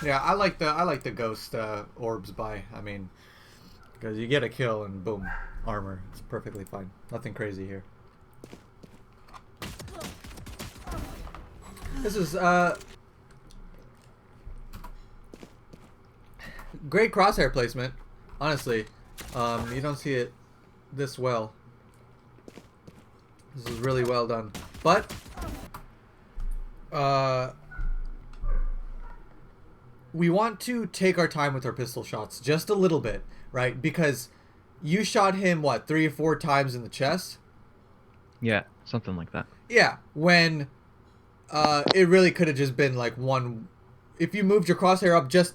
Yeah, I like the ghost orbs buy. I mean, because you get a kill and boom, armor. It's perfectly fine. Nothing crazy here. This is great crosshair placement. Honestly, you don't see it this well. This is really well done. But we want to take our time with our pistol shots just a little bit, right? Because you shot him what 3 or 4 times in the chest. Yeah, something like that. Yeah, when it really could have just been like one. If you moved your crosshair up just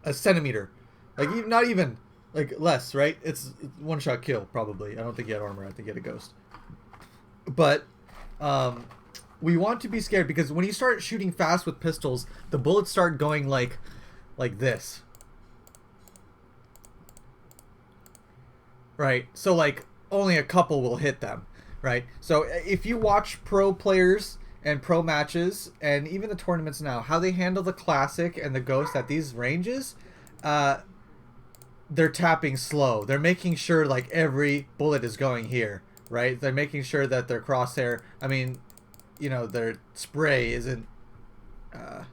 a centimeter, like not even like less, right? It's one shot kill probably. I don't think he had armor. I think he had a ghost. But we want to be scared because when you start shooting fast with pistols, the bullets start going like this. Right? So like only a couple will hit them, right? So if you watch pro players and pro matches and even the tournaments now, how they handle the classic and the ghost at these ranges, they're tapping slow. They're making sure like every bullet is going here, right? They're making sure that their crosshair, I mean, you know, their spray isn't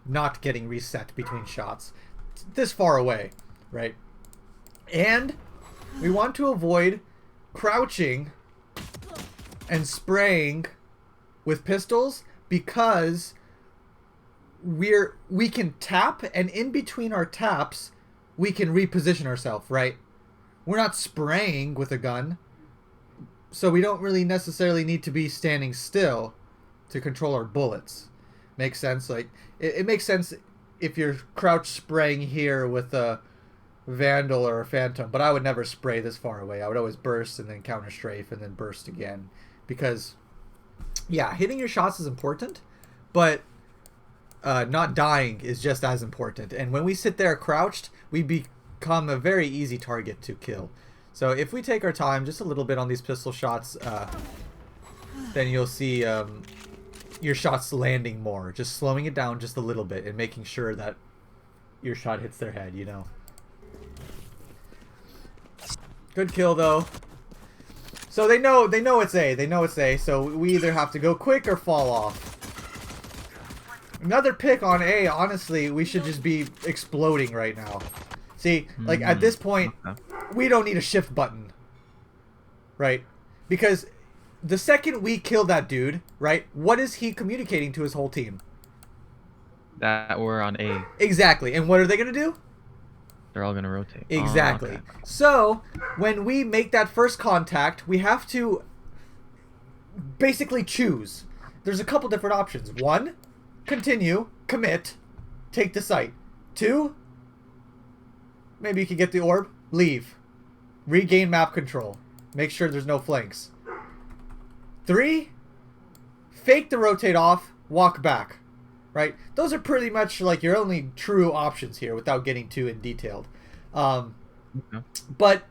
not getting reset between shots. It's this far away, right? And we want to avoid crouching and spraying with pistols because we can tap, and in between our taps we can reposition ourselves, right? We're not spraying with a gun, so we don't really necessarily need to be standing still to control our bullets. Makes sense? Like it makes sense if you're crouch spraying here with a Vandal or a Phantom, but I would never spray this far away. I would always burst and then counter strafe and then burst again, because yeah, hitting your shots is important, but not dying is just as important. And when we sit there crouched, we become a very easy target to kill. So if we take our time just a little bit on these pistol shots, then you'll see your shots landing more. Just slowing it down just a little bit and making sure that your shot hits their head, you know. Good kill though. So they know it's A. They know it's A. So we either have to go quick or fall off. Another pick on A. Honestly, we should just be exploding right now. See, like at this point, we don't need a shift button, right? Because the second we kill that dude, right? What is he communicating to his whole team? That we're on A. Exactly. And what are they gonna do? They're all gonna rotate. Exactly. Oh, okay. So when we make that first contact, we have to basically choose. There's a couple different options. 1, continue, commit, take the site. 2, maybe you can get the orb, leave, regain map control, make sure there's no flanks. 3, fake the rotate off, walk back. Right? Those are pretty much like your only true options here without getting too in detailed. But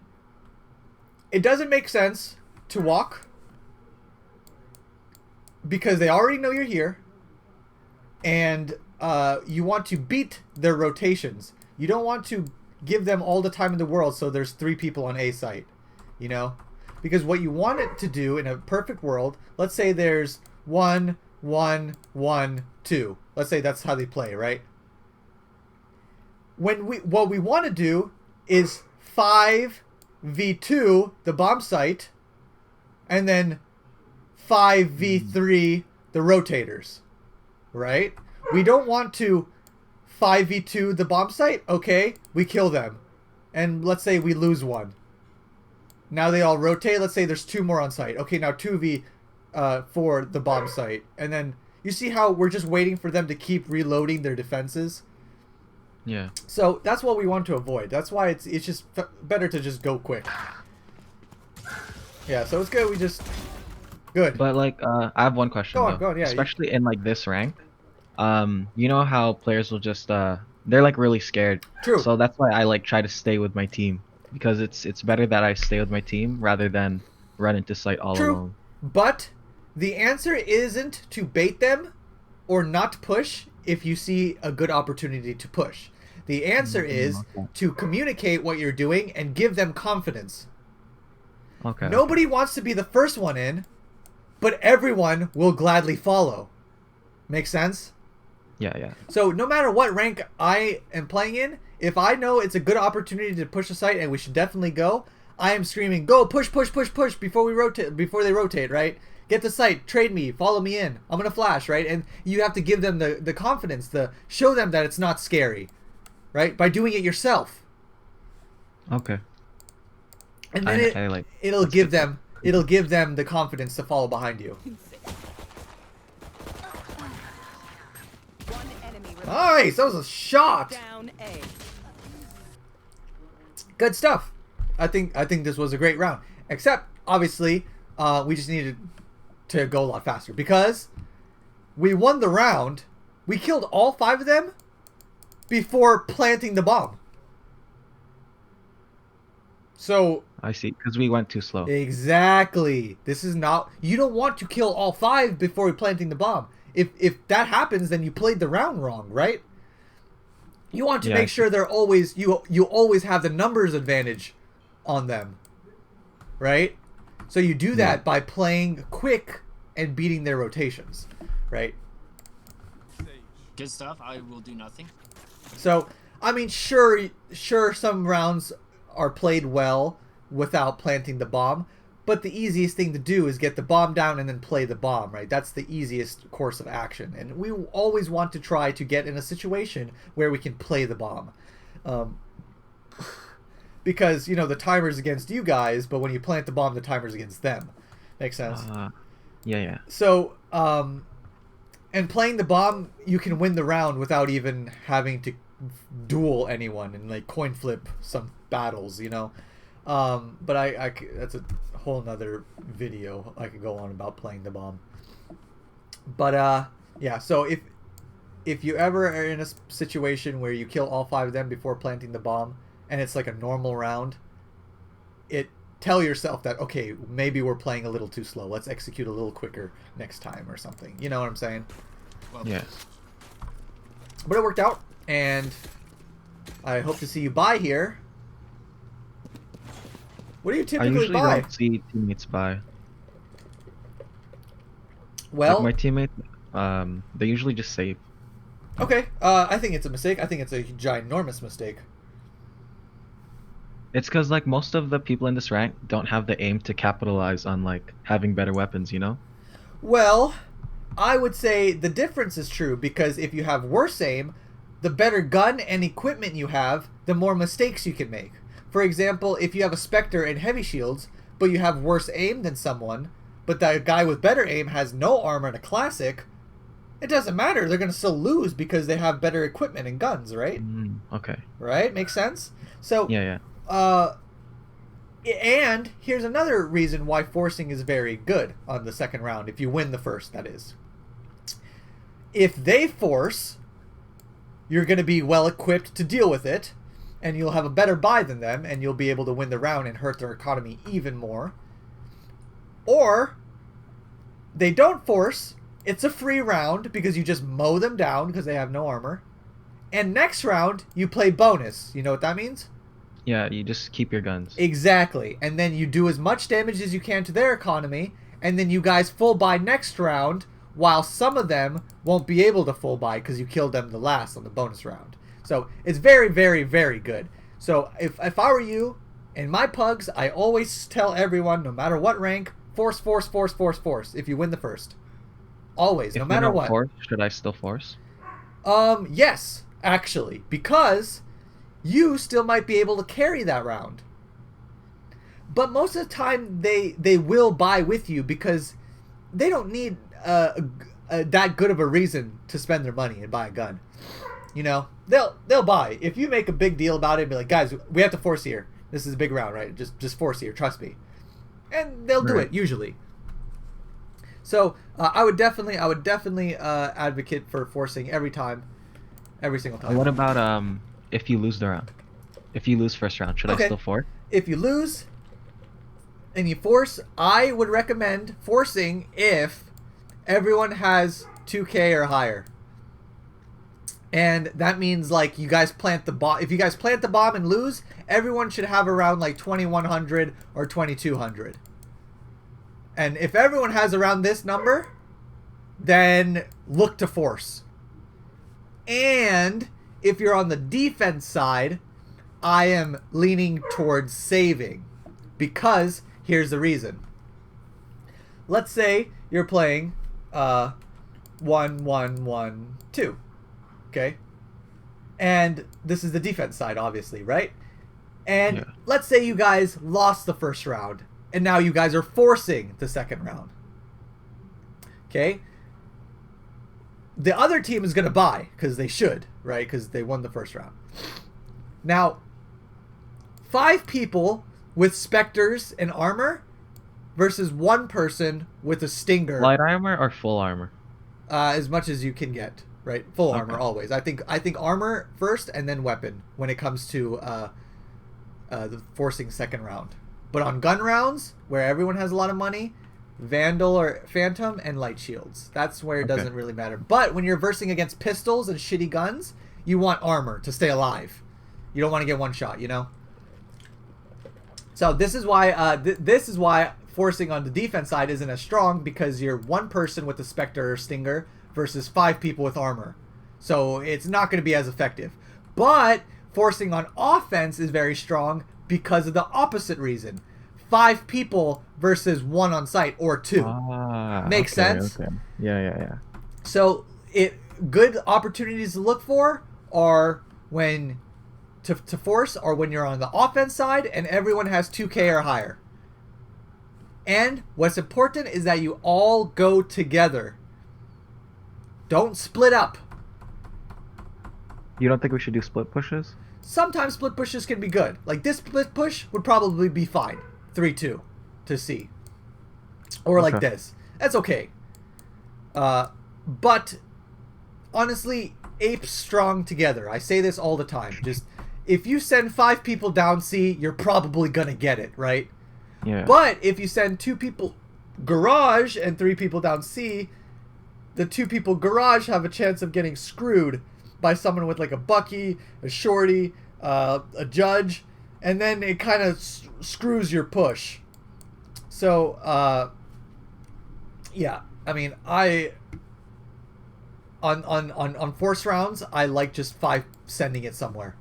it doesn't make sense to walk because they already know you're here, and you want to beat their rotations. You don't want to give them all the time in the world so there's 3 people on A site, you know? Because what you want it to do in a perfect world, let's say there's 1, 1, 1, 2. Let's say that's how they play, right? What we want to do is 5v2 the bomb site, and then 5v3 the rotators, right? We don't want to 5v2 the bomb site. Okay, we kill them, and let's say we lose one. Now they all rotate. Let's say there's 2 more on site. Okay, now 2v for the bomb site, and then you see how we're just waiting for them to keep reloading their defenses. Yeah. So that's what we want to avoid. That's why it's just better to just go quick. Yeah. So it's good. We just good. But like, I have one question though. Go on. Yeah. Especially in like this rank, you know how players will just they're like really scared. True. So that's why I like try to stay with my team, because it's better that I stay with my team rather than run into site all alone. But the answer isn't to bait them or not push if you see a good opportunity to push. The answer is Okay. to communicate what you're doing and give them confidence. Okay. Nobody wants to be the first one in, but everyone will gladly follow. Make sense? Yeah, yeah. So no matter what rank I am playing in, if I know it's a good opportunity to push a site and we should definitely go, I am screaming, go, push, push, push, push before they rotate, right? Get the site, trade me, follow me in. I'm gonna flash, right? And you have to give them the confidence, show them that it's not scary, right? By doing it yourself. Okay. And then I like. it'll that's give good. them the confidence to follow behind you. One enemy remaining. Nice, that was a shot. Down A. Good stuff. I think this was a great round. Except obviously, we just needed to go a lot faster because we won the round. We killed all 5 of them before planting the bomb. So I see, because we went too slow. exactly, this is not. You don't want to kill all 5 before planting the bomb. If that happens, then you played the round wrong, right? You want to Yeah, I make sure they're always you always have the numbers advantage on them, right? So you do that by playing quick and beating their rotations, right? Good stuff. I will do nothing. So I mean, sure, some rounds are played well without planting the bomb, but the easiest thing to do is get the bomb down and then play the bomb, right? That's the easiest course of action, and we always want to try to get in a situation where we can play the bomb. Because, you know, the timer's against you guys, but when you plant the bomb, the timer's against them. Makes sense? Yeah, yeah. So, and playing the bomb, you can win the round without even having to duel anyone and, like, coin flip some battles, you know? But that's a whole nother video I could go on about playing the bomb. But, yeah, so if you ever are in a situation where you kill all 5 of them before planting the bomb, and it's like a normal round, tell yourself that, okay, maybe we're playing a little too slow. Let's execute a little quicker next time or something. You know what I'm saying? Well, Yeah. But it worked out, and I hope to see you buy here. What do you I typically usually buy? don't see teammates buy. Well, Like my teammate, they usually just save. okay. I think it's a mistake. I think it's a ginormous mistake. It's because like most of the people in this rank don't have the aim to capitalize on like having better weapons, you know? Well, I would say the difference is true because if you have worse aim, the better gun and equipment you have, the more mistakes you can make. For example, if you have a Spectre and heavy shields, but you have worse aim than someone, but the guy with better aim has no armor and a classic, it doesn't matter. They're going to still lose because they have better equipment and guns, right? Okay. Right? Makes sense? So, Yeah, yeah. and here's another reason why forcing is very good on the second round, if you win the first, that is. If they force, you're going to be well equipped to deal with it, and you'll have a better buy than them, and you'll be able to win the round and hurt their economy even more. Or, they don't force, it's a free round because you just mow them down because they have no armor. And next round, you play bonus. You know what that means? Yeah, you just keep your guns. Exactly. And then you do as much damage as you can to their economy, and then you guys full buy next round, while some of them won't be able to full buy because you killed them the last on the bonus round. So it's very, very, very good. So if I were you, in my pugs, I always tell everyone, no matter what rank, force, force, force, force, force, if you win the first. Always, no matter what. Force, should I still force? Yes, actually, because you still might be able to carry that round. But most of the time, they will buy with you because they don't need that good of a reason to spend their money and buy a gun. You know, they'll buy if you make a big deal about it and be like, guys, we have to force here. This is a big round, right? Just force here, trust me, and they'll do it usually. So I would definitely advocate for forcing every time, every single time. What about if you lose the round? If you lose first round, should I still force? If you lose and you force, I would recommend forcing if everyone has 2K or higher. And that means like you guys plant the bomb. If you guys plant the bomb and lose, everyone should have around like 2100 or 2200. And if everyone has around this number, then look to force. And if you're on the defense side, I am leaning towards saving, because here's the reason. Let's say you're playing 1-1-1-2. Okay? And this is the defense side, obviously, right? And Yeah. let's say you guys lost the first round, and now you guys are forcing the second round. Okay? The other team is going to buy, because they should, right? Because they won the first round. Now, 5 people with specters and armor versus 1 person with a stinger. Light armor or full armor? As much as you can get, right? Full armor Okay. always. I think armor first and then weapon when it comes to the forcing second round. But on gun rounds, where everyone has a lot of money, Vandal or Phantom and light shields. That's where it Okay. doesn't really matter. But when you're versing against pistols and shitty guns, you want armor to stay alive. You don't want to get one shot, you know? So this is why this is why forcing on the defense side isn't as strong, because you're 1 person with a Spectre or Stinger versus 5 people with armor. So it's not going to be as effective. But forcing on offense is very strong because of the opposite reason. 5 people versus 1 on site, or 2. Makes sense? Okay. Yeah. So good opportunities to look for are when to force, or when you're on the offense side and everyone has 2K or higher. And what's important is that you all go together. Don't split up. You don't think we should do split pushes? Sometimes split pushes can be good. Like this split push would probably be fine. 3-2 to C. Or like Okay. this. That's okay. But honestly, apes strong together. I say this all the time. Just if you send 5 people down C, you're probably gonna get it, right? Yeah. But if you send 2 people garage and 3 people down C, the 2 people garage have a chance of getting screwed by someone with like a Bucky, a Shorty, a Judge, and then it kind of screws your push. So, yeah, I mean, on force rounds, I like just 5 sending it somewhere.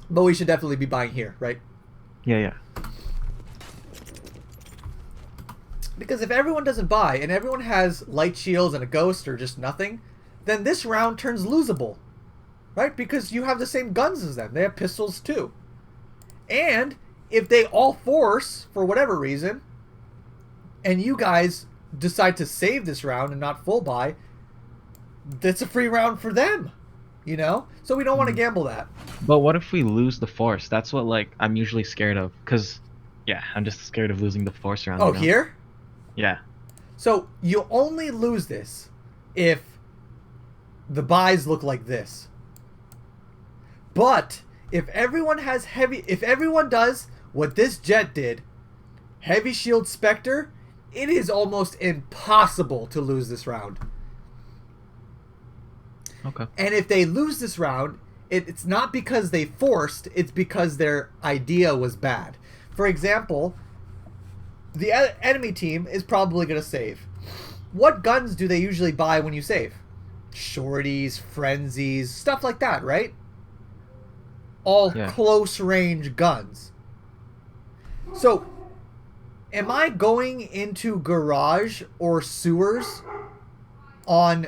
But we should definitely be buying here, right? Yeah. Because if everyone doesn't buy and everyone has light shields and a ghost or just nothing, then this round turns losable, right? Because you have the same guns as them. They have pistols too. And if they all force for whatever reason, and you guys decide to save this round and not full buy, that's a free round for them, you know? So we don't want to gamble that. But what if we lose the force? That's what like I'm usually scared of. Cause yeah, I'm just scared of losing the force round. Oh, you know? here? Yeah. So you only lose this if the buys look like this. But if everyone has if everyone does what this jet did, heavy shield Spectre, it is almost impossible to lose this round. Okay. And if they lose this round, it's not because they forced, it's because their idea was bad. For example, the enemy team is probably going to save. What guns do they usually buy when you save? Shorties, frenzies, stuff like that, right? All Yeah. close range guns. So, am I going into garage or sewers on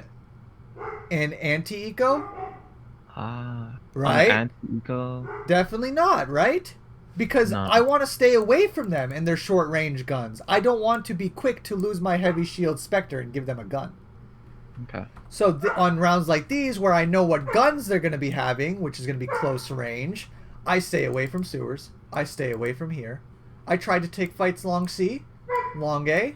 an anti-eco? Right? Anti-eco. Definitely not, right? Because No. I want to stay away from them and their short range guns. I don't want to be quick to lose my heavy shield Spectre and give them a gun. Okay. So on rounds like these, where I know what guns they're going to be having, which is going to be close range, I stay away from sewers. I stay away from here. I try to take fights long C, long A,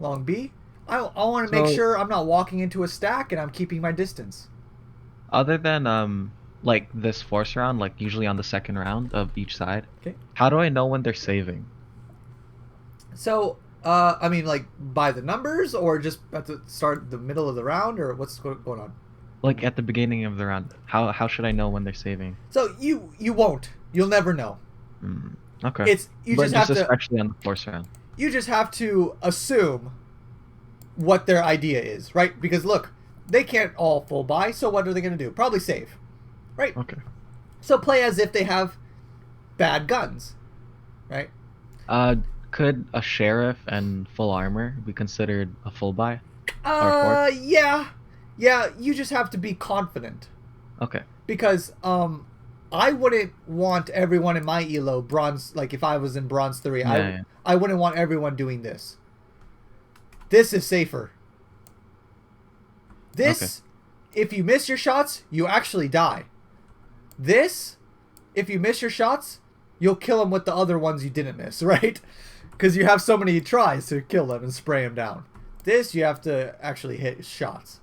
long B. I want to make So- sure I'm not walking into a stack and I'm keeping my distance. Other than like this force round, like usually on the second round of each side, Okay. how do I know when they're saving? So I mean, like by the numbers, or just at the start, the middle of the round, or what's going on? Like at the beginning of the round. How should I know when they're saving? So you won't. You'll never know. Mm, okay. It's you But just have to. especially on the first round. You just have to assume what their idea is, right? Because look, they can't all full buy. So what are they going to do? Probably save, right? Okay. So play as if they have bad guns, right? Could a sheriff and full armor be considered a full buy? Or fort? Yeah. You just have to be confident. Okay. Because I wouldn't want everyone in my elo bronze, like if I was in bronze 3, Yeah. I wouldn't want everyone doing this. This is safer. This, if you miss your shots, you actually die. This, if you miss your shots, you'll kill them with the other ones you didn't miss, right? Because you have so many tries to kill them and spray them down. This, you have to actually hit shots.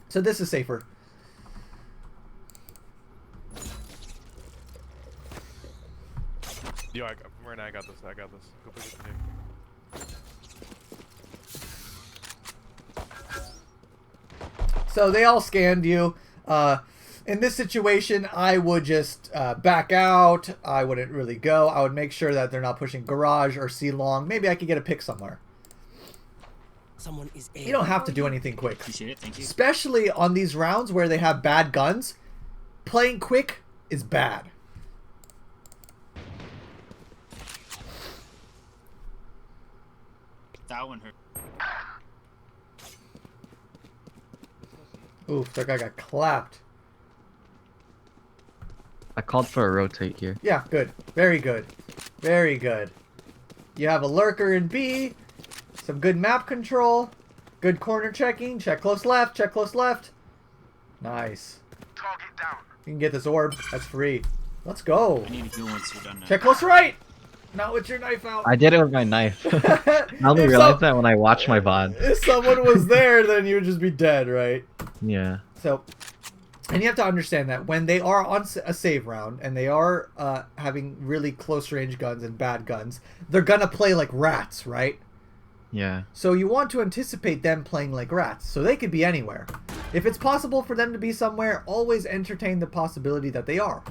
So this is safer. Yo, Reyna, I got this. Go position here. So they all scanned you. In this situation, I would just back out. I wouldn't really go. I would make sure that they're not pushing garage or C-long. Maybe I could get a pick somewhere. Someone is You don't have to do anything quick. Appreciate it. Thank you. Especially on these rounds where they have bad guns. Playing quick is bad. That one hurt. Oof, that guy got clapped. I called for a rotate here. Yeah, good. Very good. Very good. You have a lurker in B. Some good map control. Good corner checking. Check close left. Check close left. Nice. Target down. You can get this orb. That's free. Let's go. I need to heal once you're done now. Check close right. Not with your knife out. I did it with my knife. I only If realized that when I watched my VOD. If someone was there, then you would just be dead, right? Yeah. So, and you have to understand that when they are on a save round and they are having really close range guns and bad guns, they're gonna play like rats, right? Yeah. So you want to anticipate them playing like rats. So they could be anywhere. If it's possible for them to be somewhere, always entertain the possibility that they are.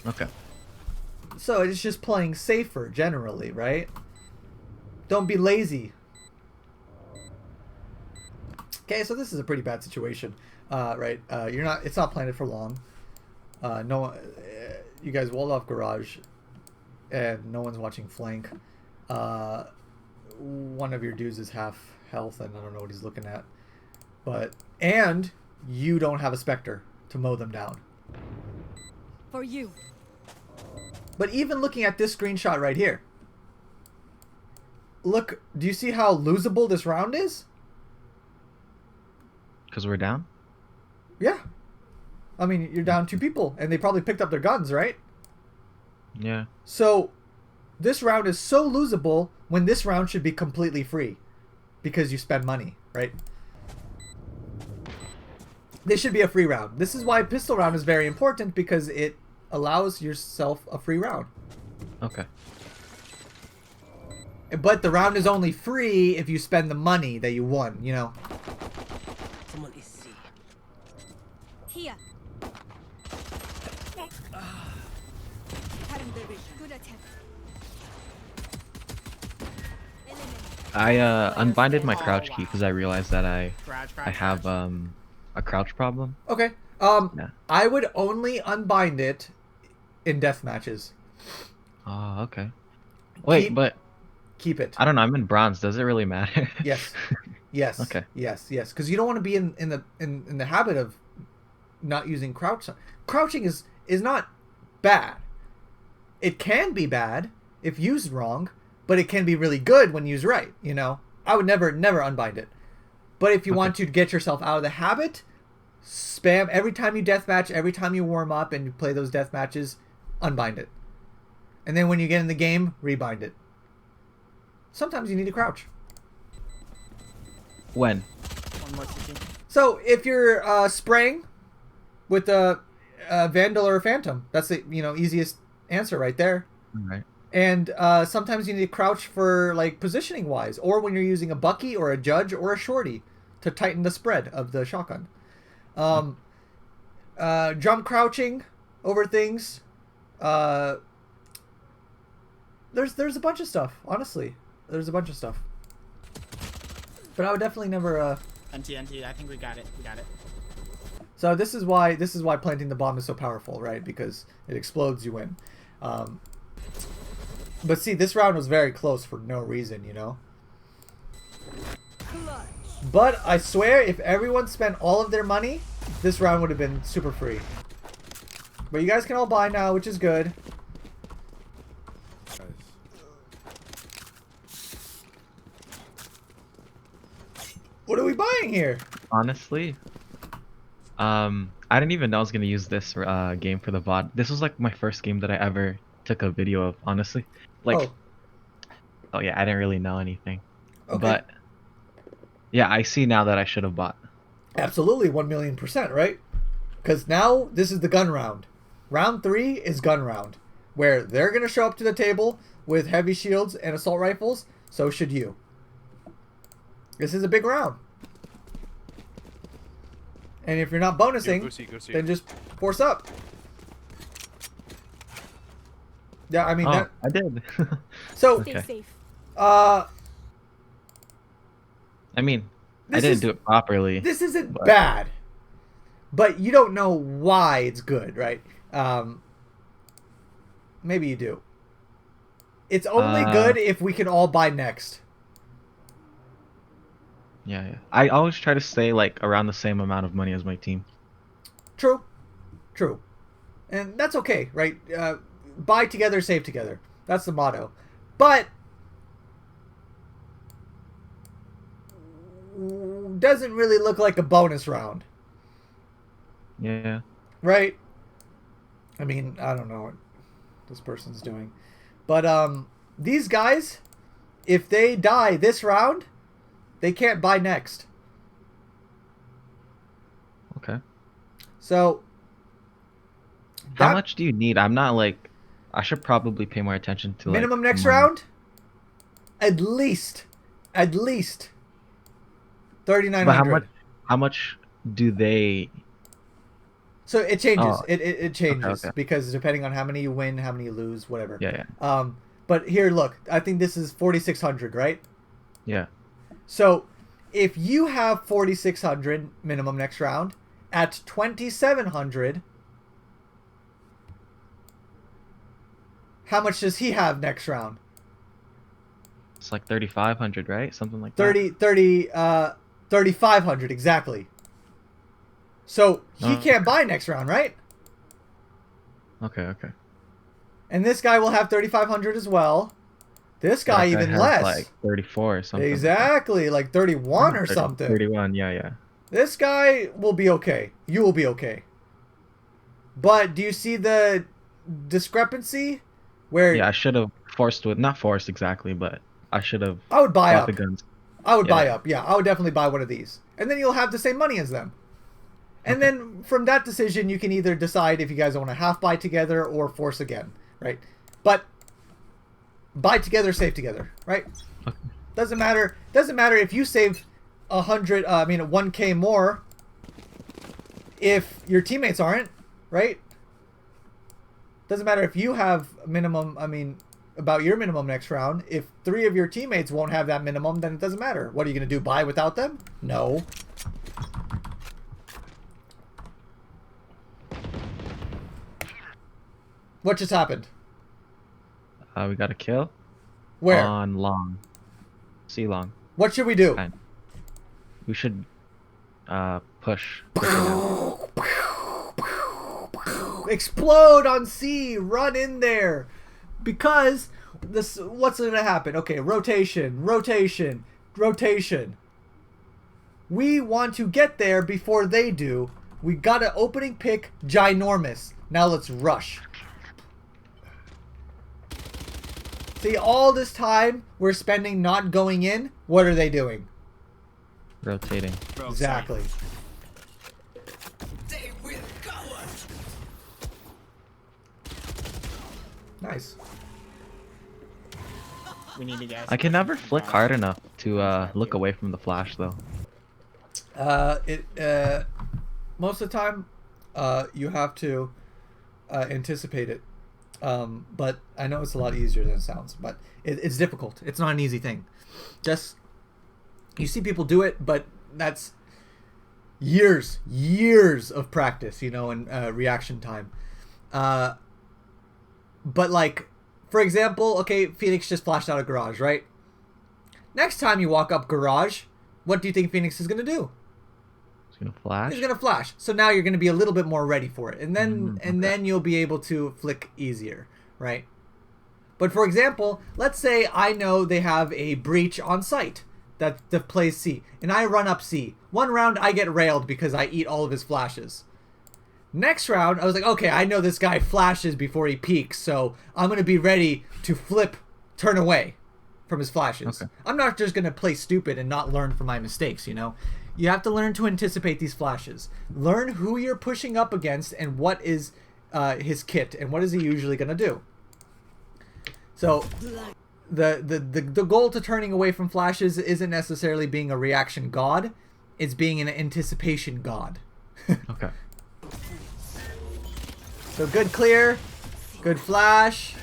Okay. So it's just playing safer generally, right? Don't be lazy. Okay, so this is a pretty bad situation, right? You're not. It's not planted for long. No one. You guys walled off garage, and no one's watching flank. One of your dudes is half health, and I don't know what he's looking at. And you don't have a Spectre to mow them down. For you. But even looking at this screenshot right here, look, do you see how losable this round is? Because we're down? Yeah. I mean, you're down 2 people, and they probably picked up their guns, right? Yeah. So, this round is so losable when this round should be completely free. Because you spend money, right? This should be a free round. This is why pistol round is very important, because it allows yourself a free round. Okay. But the round is only free if you spend the money that you won, you know? Someone is C. Here. Good attempt. I unbinded my crouch key because I realized that I Crouch, have crouch. a crouch problem. Okay. Yeah. I would only unbind it in death matches. Oh, okay. Wait, but Keep it. I don't know. I'm in bronze. Does it really matter? Yes. Yes. Okay. Yes. Because you don't want to be in the habit of not using crouch. Crouching is not bad. It can be bad if used wrong, but it can be really good when used right. You know, I would never unbind it. But if you want to get yourself out of the habit, spam every time you deathmatch, every time you warm up and you play those death matches, unbind it. And then when you get in the game, rebind it. Sometimes you need to crouch. When? One more CT. So if you're spraying with a Vandal or a Phantom, that's the easiest answer right there. All right. And sometimes you need to crouch for like positioning wise, or when you're using a bucky or a judge or a shorty to tighten the spread of the shotgun. Jump crouching over things. There's a bunch of stuff. Honestly, there's a bunch of stuff. But I would definitely never. NT. I think we got it. We got it. So this is why planting the bomb is so powerful, right? Because it explodes, you win. But see, this round was very close for no reason, you know? But I swear, if everyone spent all of their money, this round would have been super free. But you guys can all buy now, which is good. Nice. What are we buying here? Honestly, I didn't even know I was gonna use this game for the VOD. This was like my first game that I ever took a video of, honestly. Like, oh yeah, I didn't really know anything. Okay. But yeah, I see now that I should have bought. Absolutely, 1,000,000%, right? Because now this is the gun round. Round 3 is gun round, where they're going to show up to the table with heavy shields and assault rifles, so should you. This is a big round. And if you're not bonusing, Go see. then just force up. Yeah, I mean, Oh, that, I did. so, Stay Okay. safe. I mean, I This didn't is- do it properly. this isn't But- bad. But you don't know why it's good, right? Maybe you do. It's only good if we can all buy next. Yeah. I always try to stay like around the same amount of money as my team. True. And that's okay, right? Buy together, save together. That's the motto. But doesn't really look like a bonus round, Yeah. right? I mean, I don't know what this person's doing. But these guys, if they die this round, they can't buy next. Okay. So How that- much do you need? I'm not like. I should probably pay more attention to like, minimum next money. round? At least 3,900. But how much do they? So it changes. Oh. It changes Okay. because depending on how many you win, how many you lose, whatever. Yeah. But here, look. I think this is 4,600, right? Yeah. So if you have 4,600 minimum next round at 2,700, how much does he have next round? It's like 3,500, right? Something like 3,500 exactly. So he Oh. can't buy next round, right? that. Okay. And this guy will have 3,500 as well. This guy That even has, less. Like 34 or something. Exactly, like 31 or 30 something. 31. Yeah. This guy will be okay. You will be okay. But do you see the discrepancy? Where Yeah. I should have not forced exactly, but I should have I would buy bought up. the guns. I would buy Yeah. up. Yeah, I would definitely buy one of these. And then you'll have the same money as them. And then from that decision, you can either decide if you guys want to half buy together or force again, right? But buy together, save together, right? Okay. Doesn't matter if you save 1K more if your teammates aren't, right? Doesn't matter if you have minimum, about your minimum next round. If 3 of your teammates won't have that minimum, then it doesn't matter. What are you going to do, buy without them? No. What just happened? We got a kill Where? on long. C long. What should we do? Fine. We should push. Now. Explode on C. Run in there. Because what's going to happen? Okay, rotation. We want to get there before they do. We got an opening pick, ginormous. Now let's rush. See, all this time we're spending not going in, what are they doing? Rotating. Bro, Exactly. They will cover. Nice. We need to get. I can never flick hard enough to look away from the flash though. Most of the time, you have to anticipate it. But I know it's a lot easier than it sounds. But it's difficult. It's not an easy thing. Just you see people do it, but that's years of practice, you know, and reaction time. But like, for example, okay, Phoenix just flashed out a garage, right? Next time you walk up garage, what do you think Phoenix is gonna do? It's gonna flash. He's gonna flash. So now you're gonna be a little bit more ready for it, and then then you'll be able to flick easier, right? But for example, let's say I know they have a breach on site that plays C, and I run up C. One round I get railed because I eat all of his flashes. Next round, I was like, okay, I know this guy flashes before he peeks, so I'm going to be ready to turn away from his flashes. Okay. I'm not just going to play stupid and not learn from my mistakes, you know? You have to learn to anticipate these flashes. Learn who you're pushing up against and what is his kit, and what is he usually going to do. So the goal to turning away from flashes isn't necessarily being a reaction god. It's being an anticipation god. Okay. So good clear, good flash,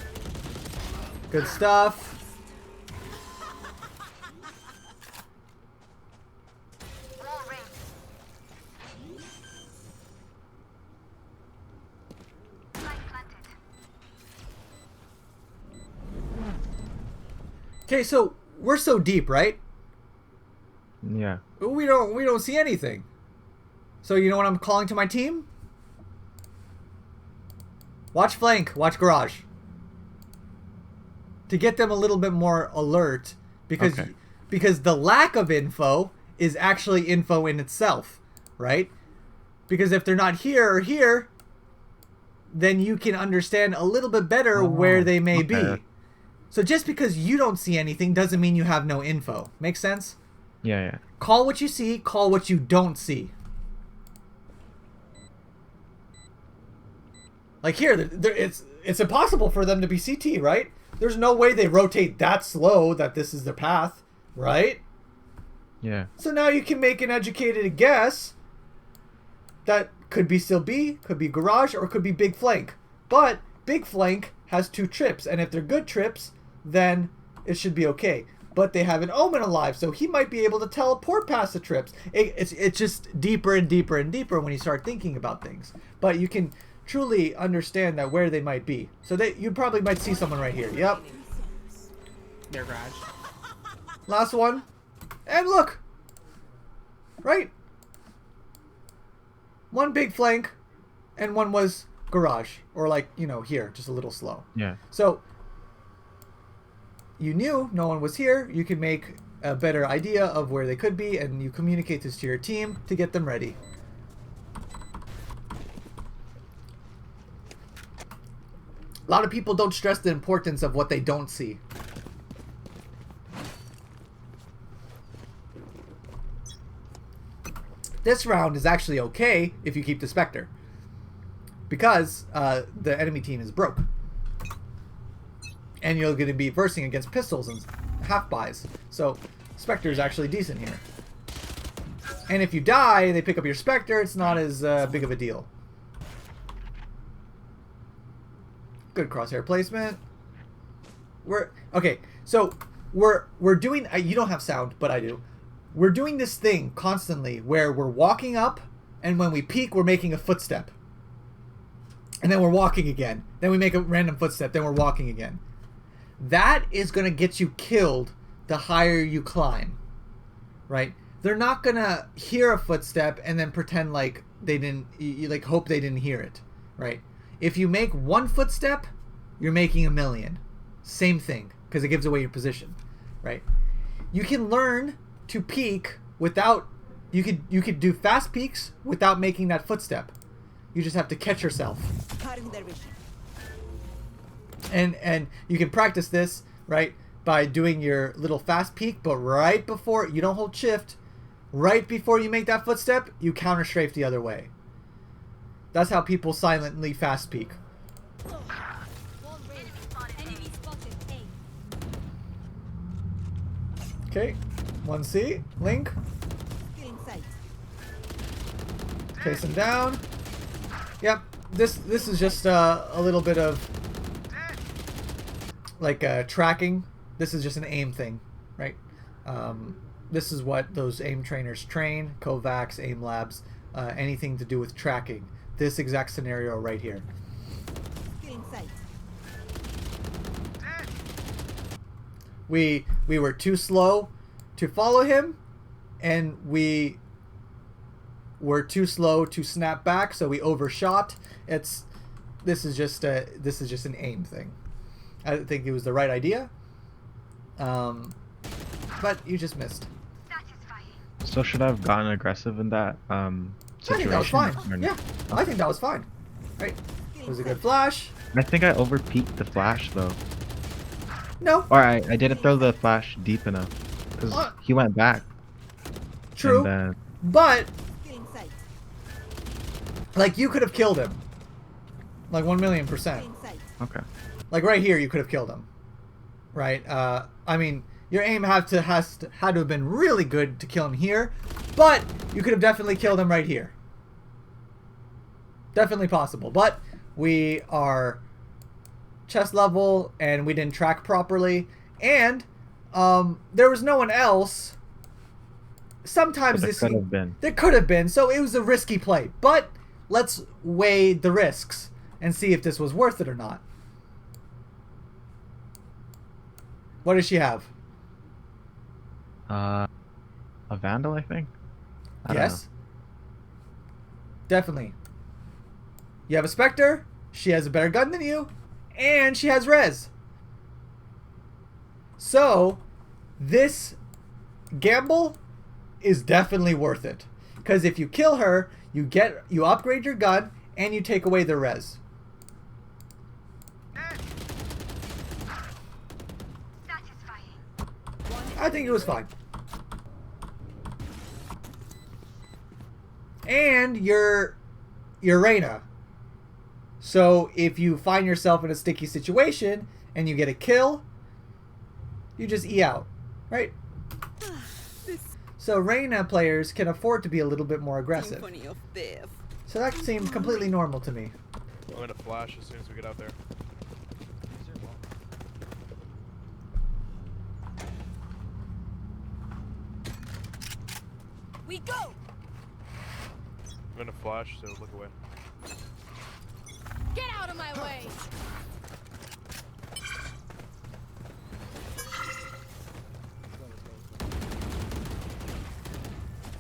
good stuff. Okay, so we're so deep, right? Yeah. We don't see anything. So you know what I'm calling to my team? Watch flank, watch garage. To get them a little bit more alert, because the lack of info is actually info in itself, right? Because if they're not here or here, then you can understand a little bit better where they may be. So just because you don't see anything doesn't mean you have no info. Make sense? Yeah, yeah. Call what you see, call what you don't see. Like here, it's impossible for them to be CT, right? There's no way they rotate that slow that this is their path, right? Yeah. So now you can make an educated guess that could be still B, could be garage, or could be big flank. But big flank has 2 trips, and if they're good trips, then it should be okay. But they have an Omen alive, so he might be able to teleport past the trips. It's just deeper and deeper and deeper when you start thinking about things. But you can truly understand that where they might be. So you probably might see someone right here. Yep. Their garage. Last one. And look. Right? One big flank and one was garage. Or like, you know, here. Just a little slow. Yeah. So you knew no one was here. You can make a better idea of where they could be, and you communicate this to your team to get them ready. A lot of people don't stress the importance of what they don't see. This round is actually okay if you keep the Spectre, because the enemy team is broke. And you're going to be versing against pistols and half-buys. So Spectre is actually decent here. And if you die, they pick up your Spectre, it's not as big of a deal. Good crosshair placement. Okay, so we're doing, you don't have sound, but I do. We're doing this thing constantly where we're walking up, and when we peek, we're making a footstep. And then we're walking again. Then we make a random footstep, then we're walking again. That is going to get you killed the higher you climb, right? They're not going to hear a footstep and then pretend like they didn't, like hope they didn't hear it, right? If you make 1 footstep, you're making 1,000,000. Same thing, because it gives away your position, right? You can learn to peek without, you could do fast peeks without making that footstep. You just have to catch yourself. And you can practice this, right, by doing your little fast peek, but right before, you don't hold shift, right before you make that footstep, you counter strafe the other way. That's how people silently fast peek. Enemy spotted. A. Okay. 1C. Link. Still in sight. Chase him down. Yep. This is just a little bit of like tracking. This is just an aim thing, right? This is what those aim trainers train. Kovacs, aim labs, anything to do with tracking. This exact scenario right here. Still in sight. We were too slow to follow him, and we were too slow to snap back, so we overshot. This is just an aim thing. I think it was the right idea, but you just missed. So should I have gotten aggressive in that situation? I think that was fine. Or no? Yeah, I think that was fine. Right? It was a good flash. I think I overpeaked the flash though. No. Or I didn't throw the flash deep enough because he went back. True. And then, But Still in sight. like you could have killed him. Like 1,000,000%. Still in sight. okay. Like right here, you could have killed him. Right? I mean, your aim had to have been really good to kill him here, but you could have definitely killed him right here. Definitely possible, but we are chest level and we didn't track properly, and there was no one else. Sometimes But this there could have been. There could have been, so it was a risky play. But let's weigh the risks and see if this was worth it or not. What does she have? A vandal, I think. I don't Yes. Definitely. You have a Spectre, she has a better gun than you, and she has res. So, this gamble is definitely worth it. Because if you kill her, you upgrade your gun, and you take away the res. I think it was fine. And you're Reyna. So if you find yourself in a sticky situation and you get a kill, you just E out, right? So Reyna players can afford to be a little bit more aggressive. Symphony of Death. So that seemed completely normal to me. I'm gonna flash as soon as we get out there. We go. I'm gonna flash, so look away. Get out of my way.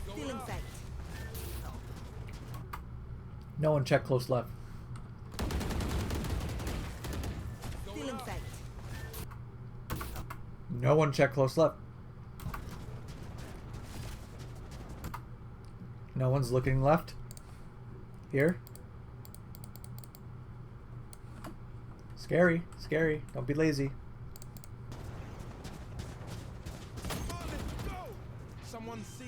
Still in sight. No one check close left. Still in sight. No one check close left. No one's looking left. Here. Scary, scary. Don't be lazy. Someone see.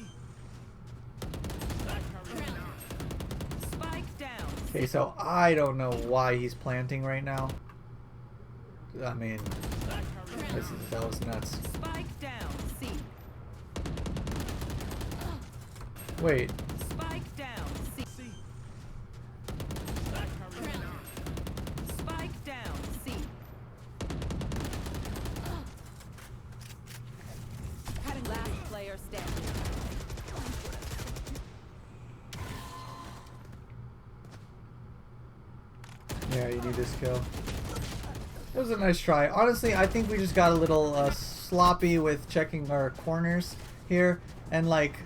Spike down. Okay, so I don't know why he's planting right now. I mean, that was nuts. Spike down. C. Wait, Spike down. C. Spike down. C. Last player standing. yeah, you need this kill. It was a nice try. Honestly, I think we just got a little sloppy with checking our corners here, and like,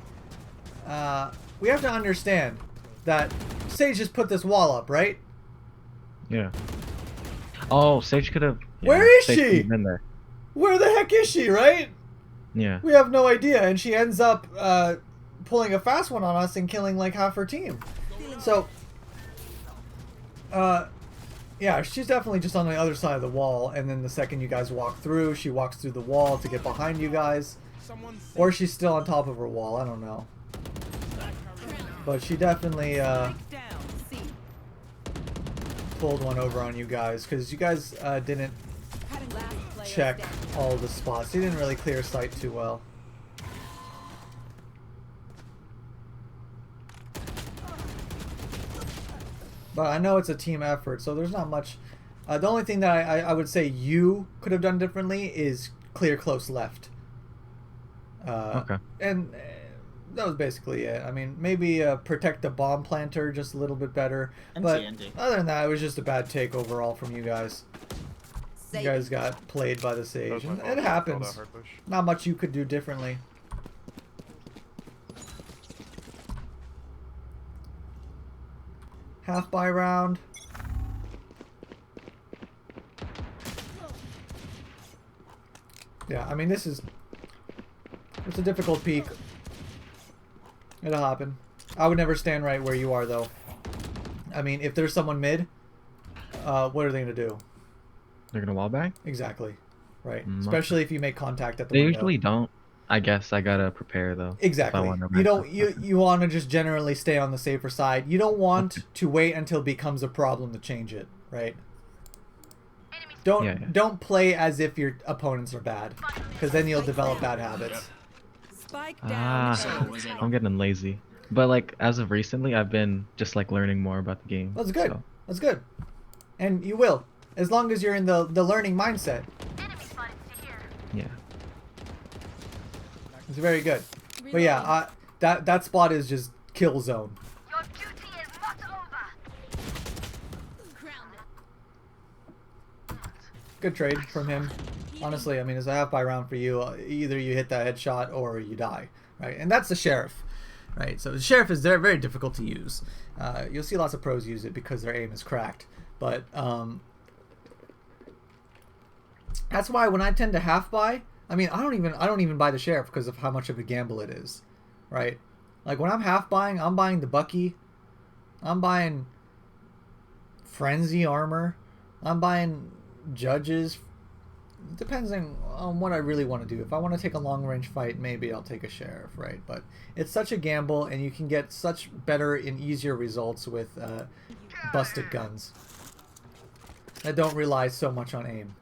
we have to understand that Sage just put this wall up, right? Yeah. Oh, Sage could have. Yeah, Where is Sage she? could have been there. Where the heck is she, right? Yeah. We have no idea, and she ends up pulling a fast one on us and killing like half her team. So, yeah, she's definitely just on the other side of the wall, and then the second you guys walk through, she walks through the wall to get behind you guys. Someone see. Or she's still on top of her wall, I don't know. But she definitely Spike down. C. pulled one over on you guys, because you guys didn't Last player check standing. all the spots. You didn't really clear sight too well. But I know it's a team effort, so there's not much. The only thing that I would say you could have done differently is clear close left. Okay. And that was basically it. I mean, maybe protect the bomb planter just a little bit better. But other than that, it was just a bad take overall from you guys. You guys got played by the That Sage. was my And fault. it I called happens. out hard push. Not much you could do differently. Half buy round. Yeah, I mean, it's a difficult peak. It'll happen. I would never stand right where you are, though. I mean, if there's someone mid, what are they going to do? They're gonna wall bang? Exactly. Right. Mm, Especially if you make contact at the They window. usually don't. I guess I gotta prepare though. Exactly. You want to just generally stay on the safer side. You don't want to wait until it becomes a problem to change it, right? Don't play as if your opponents are bad, because then you'll develop bad habits. Spike down. I'm getting lazy. But like as of recently, I've been just like learning more about the game. That's good. So. That's good. And you will, as long as you're in the learning mindset. Yeah. It's very good. But yeah, that spot is just kill zone. Your duty is not over. Good trade from him. Honestly, I mean, it's a half buy round for you. Either you hit that headshot or you die, right? And that's the Sheriff, right? So the Sheriff is very, very difficult to use. You'll see lots of pros use it because their aim is cracked. But that's why when I tend to half buy, I mean, I don't even buy the Sheriff because of how much of a gamble it is, right? Like when I'm half buying, I'm buying the Bucky, I'm buying Frenzy armor, I'm buying Judges. It depends on what I really want to do. If I want to take a long range fight, maybe I'll take a Sheriff, right? But it's such a gamble, and you can get such better and easier results with busted guns that don't rely so much on aim.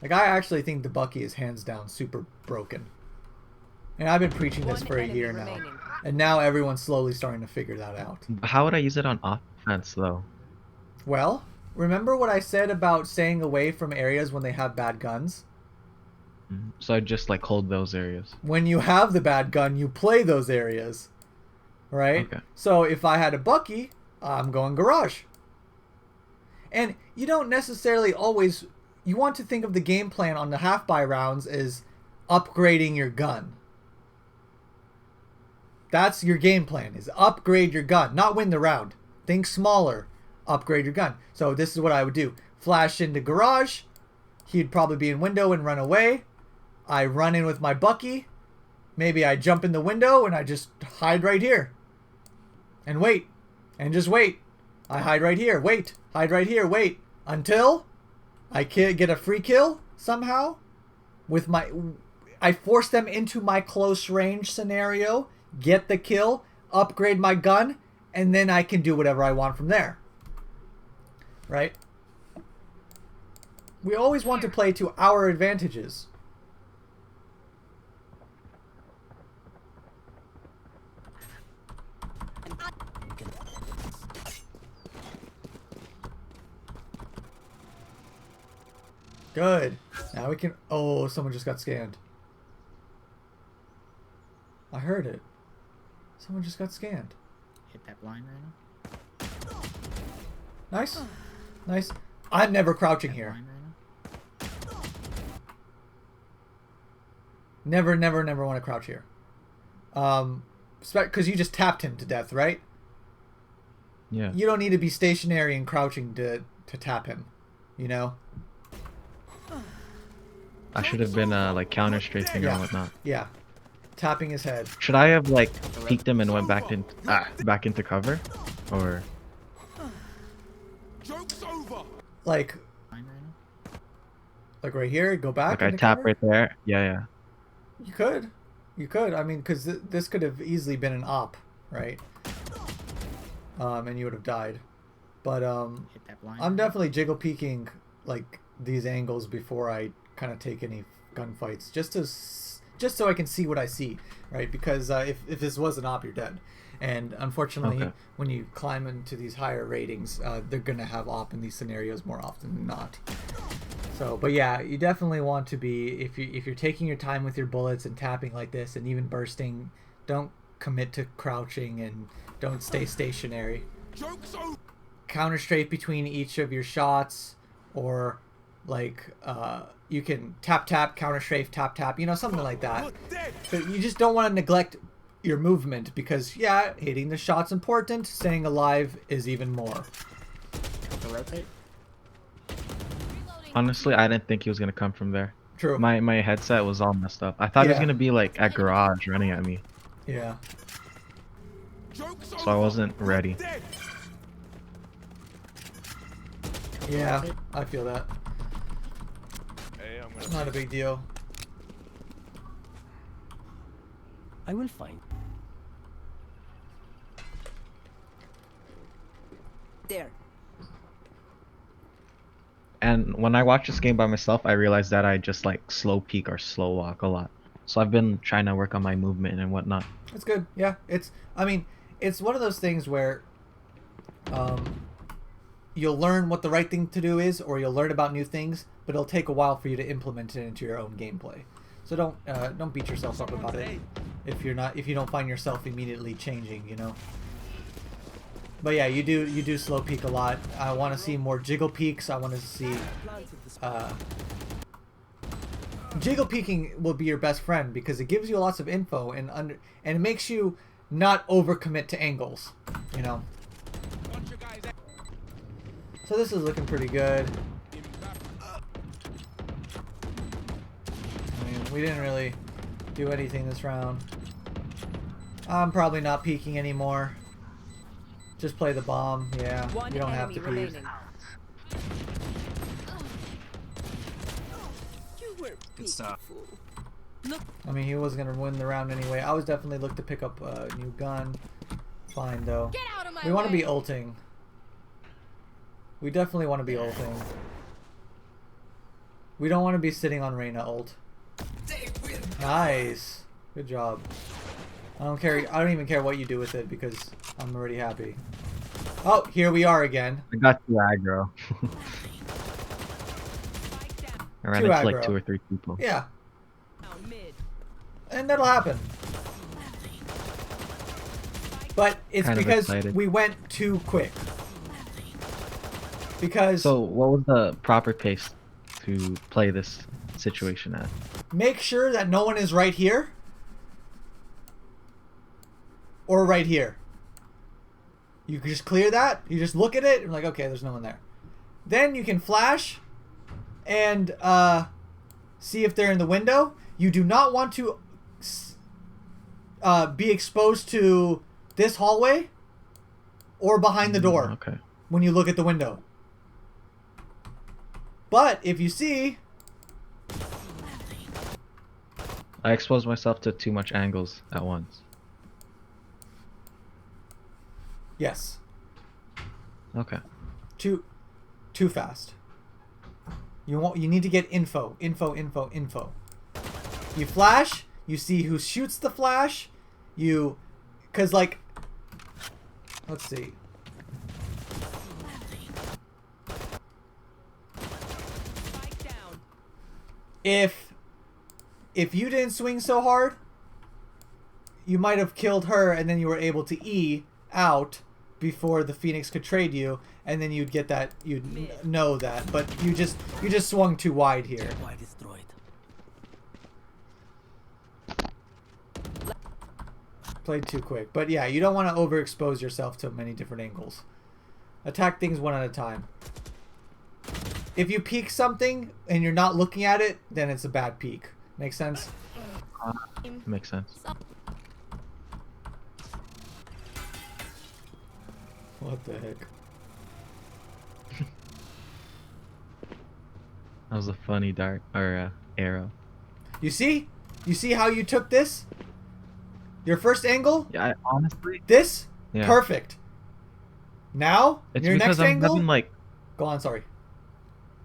Like, I actually think the Bucky is hands down super broken. And I've been preaching this for a year now. And now everyone's slowly starting to figure that out. How would I use it on offense though? Well, remember what I said about staying away from areas when they have bad guns? So I just like hold those areas. When you have the bad gun, you play those areas. Right? Okay. So if I had a Bucky, I'm going garage. And you don't necessarily always... You want to think of the game plan on the half buy rounds as upgrading your gun. That's your game plan, is upgrade your gun, not win the round. Think smaller, upgrade your gun. So this is what I would do. Flash into garage. He'd probably be in window and run away. I run in with my Bucky. Maybe I jump in the window and I just hide right here. And wait. And just wait. I hide right here. Wait. Hide right here. Wait. Until... I get a free kill somehow with my... I force them into my close range scenario, get the kill, upgrade my gun, and then I can do whatever I want from there. Right? We always want to play to our advantages. Good. Now we can... Oh, someone just got scanned. I heard it. Someone just got scanned. Hit that blind right now. Nice. Nice. I'm never crouching here. Never, never, never want to crouch here. Because you just tapped him to death, right? Yeah. You don't need to be stationary and crouching to tap him. You know? I should have been like counter strafing and whatnot. Yeah. Tapping his head. Should I have like peeked him and went back into cover, or Joke's over. Like right here, go back. like I tap right there? Yeah. You could. I mean, because this could have easily been an op, right? And you would have died. But I'm definitely jiggle peeking like these angles before I kind of take any gunfights, just so I can see what I see, right? Because if this was an op, you're dead. And unfortunately, Okay. when you climb into these higher ratings, they're gonna have op in these scenarios more often than not. So, but yeah, you definitely want to be, if you're taking your time with your bullets and tapping like this and even bursting, don't commit to crouching and don't stay stationary. Counter strafe between each of your shots, or like you can tap tap, counter strafe, tap tap, you know, something like that. But you just don't want to neglect your movement, because yeah, hitting the shot's important, staying alive is even more. To rotate. Honestly, I didn't think he was gonna come from there. True. My headset was all messed up. I thought he was Yeah. gonna be like at garage running at me, Yeah. so I wasn't ready. Yeah, I feel that. Hey, I'm gonna. Not a big deal. I will find. There. And when I watch this game by myself, I realize that I just like slow peek or slow walk a lot. So I've been trying to work on my movement and whatnot. It's good. Yeah, I mean, it's one of those things where you'll learn what the right thing to do is, or you'll learn about new things, but it'll take a while for you to implement it into your own gameplay. So don't beat yourself up about it if you don't find yourself immediately changing, you know. But yeah, you do slow peek a lot. I want to see more jiggle peeks. I want to see jiggle peeking will be your best friend, because it gives you lots of info and it makes you not overcommit to angles, you know. So this is looking pretty good. I mean, we didn't really do anything this round. I'm probably not peeking anymore. Just play the bomb. Yeah, One you don't have enemy to peek. remaining. You were Good stuff. beautiful. I mean, he was gonna win the round anyway. I was definitely look to pick up a new gun. Fine though. Get out of my We want to way. be ulting. We definitely want to be ulting. We don't want to be sitting on Reyna ult. Nice. Good job. I don't care. I don't even care what you do with it, because I'm already happy. Oh, here we are again. I got too aggro. I ran Too into like aggro. 2 or 3 people. Yeah, Down mid. and that'll happen. But it's Kind of because excited. we went too quick. Because So what was the proper pace to play this situation at? make sure that no one is right here or right here. You can just clear that. You just look at it and like, okay, there's no one there. Then you can flash and see if they're in the window. You do not want to be exposed to this hallway or behind the door Okay. when you look at the window. But if you see, I exposed myself to too much angles at once. yes, Okay. too fast. You need to get info. You flash, you see who shoots the flash, cause like, let's see. Spike down. If you didn't swing so hard, you might have killed her, and then you were able to E out before the Phoenix could trade you, and then you'd get that, know that. But you just swung too wide here. Why destroyed? Played too quick. But yeah, you don't want to overexpose yourself to many different angles. Attack things one at a time. If you peek something and you're not looking at it, then it's a bad peek. Make sense? Makes sense. What the heck? That was a funny dart or arrow. You see? You see how you took this? Your first angle? Yeah, I, honestly, This? yeah. Perfect. Now, It's your because next angle? having like Go on, sorry.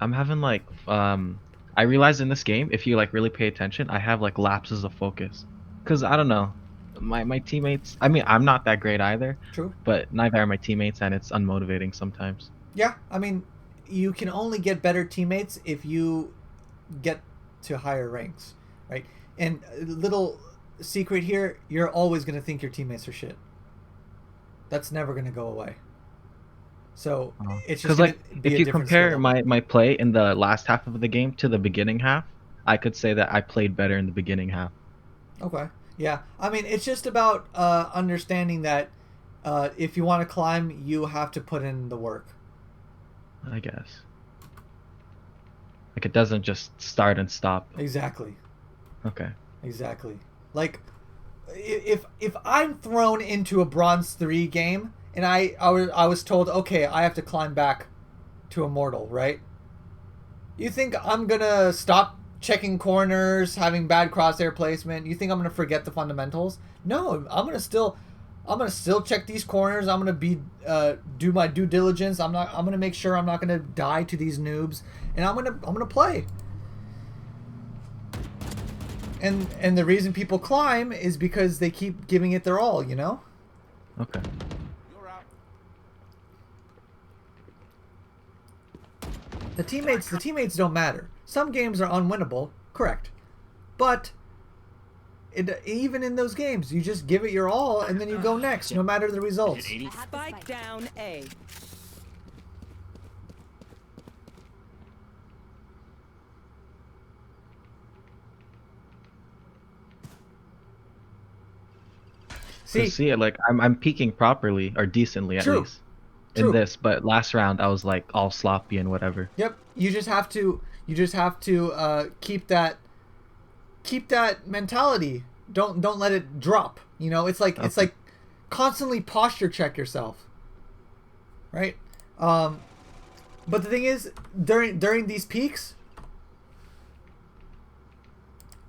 I'm having like I realized in this game, if you like really pay attention, I have like lapses of focus. Cause I don't know, my teammates. I mean, I'm not that great either, True. but neither are my teammates, and it's unmotivating sometimes. Yeah, I mean, you can only get better teammates if you get to higher ranks, right? And a little secret here, you're always going to think your teammates are shit. That's never going to go away. So it's just Because like, be if a you different compare skill level. my play in the last half of the game to the beginning half, I could say that I played better in the beginning half. Okay. Yeah. I mean, it's just about understanding that if you want to climb, you have to put in the work. I guess. Like it doesn't just start and stop. Exactly. Okay. Exactly. Like, if I'm thrown into a Bronze 3 game and I was told, okay, I have to climb back to Immortal, right? You think I'm gonna stop checking corners, having bad crosshair placement? You think I'm gonna forget the fundamentals? No, I'm gonna still check these corners. I'm gonna do my due diligence. I'm gonna make sure I'm not gonna die to these noobs, and I'm gonna play. And the reason people climb is because they keep giving it their all, you know? Okay. The teammates don't matter. Some games are unwinnable, correct. But even in those games, you just give it your all and then you go next, no matter the results. Hit 80. Spike down A. See, like I'm peaking properly or decently at True. least True. in this, but last round I was like all sloppy and whatever. Yep. You just have to keep that mentality. Don't let it drop. You know, it's like constantly posture check yourself. Right? But the thing is, during these peaks,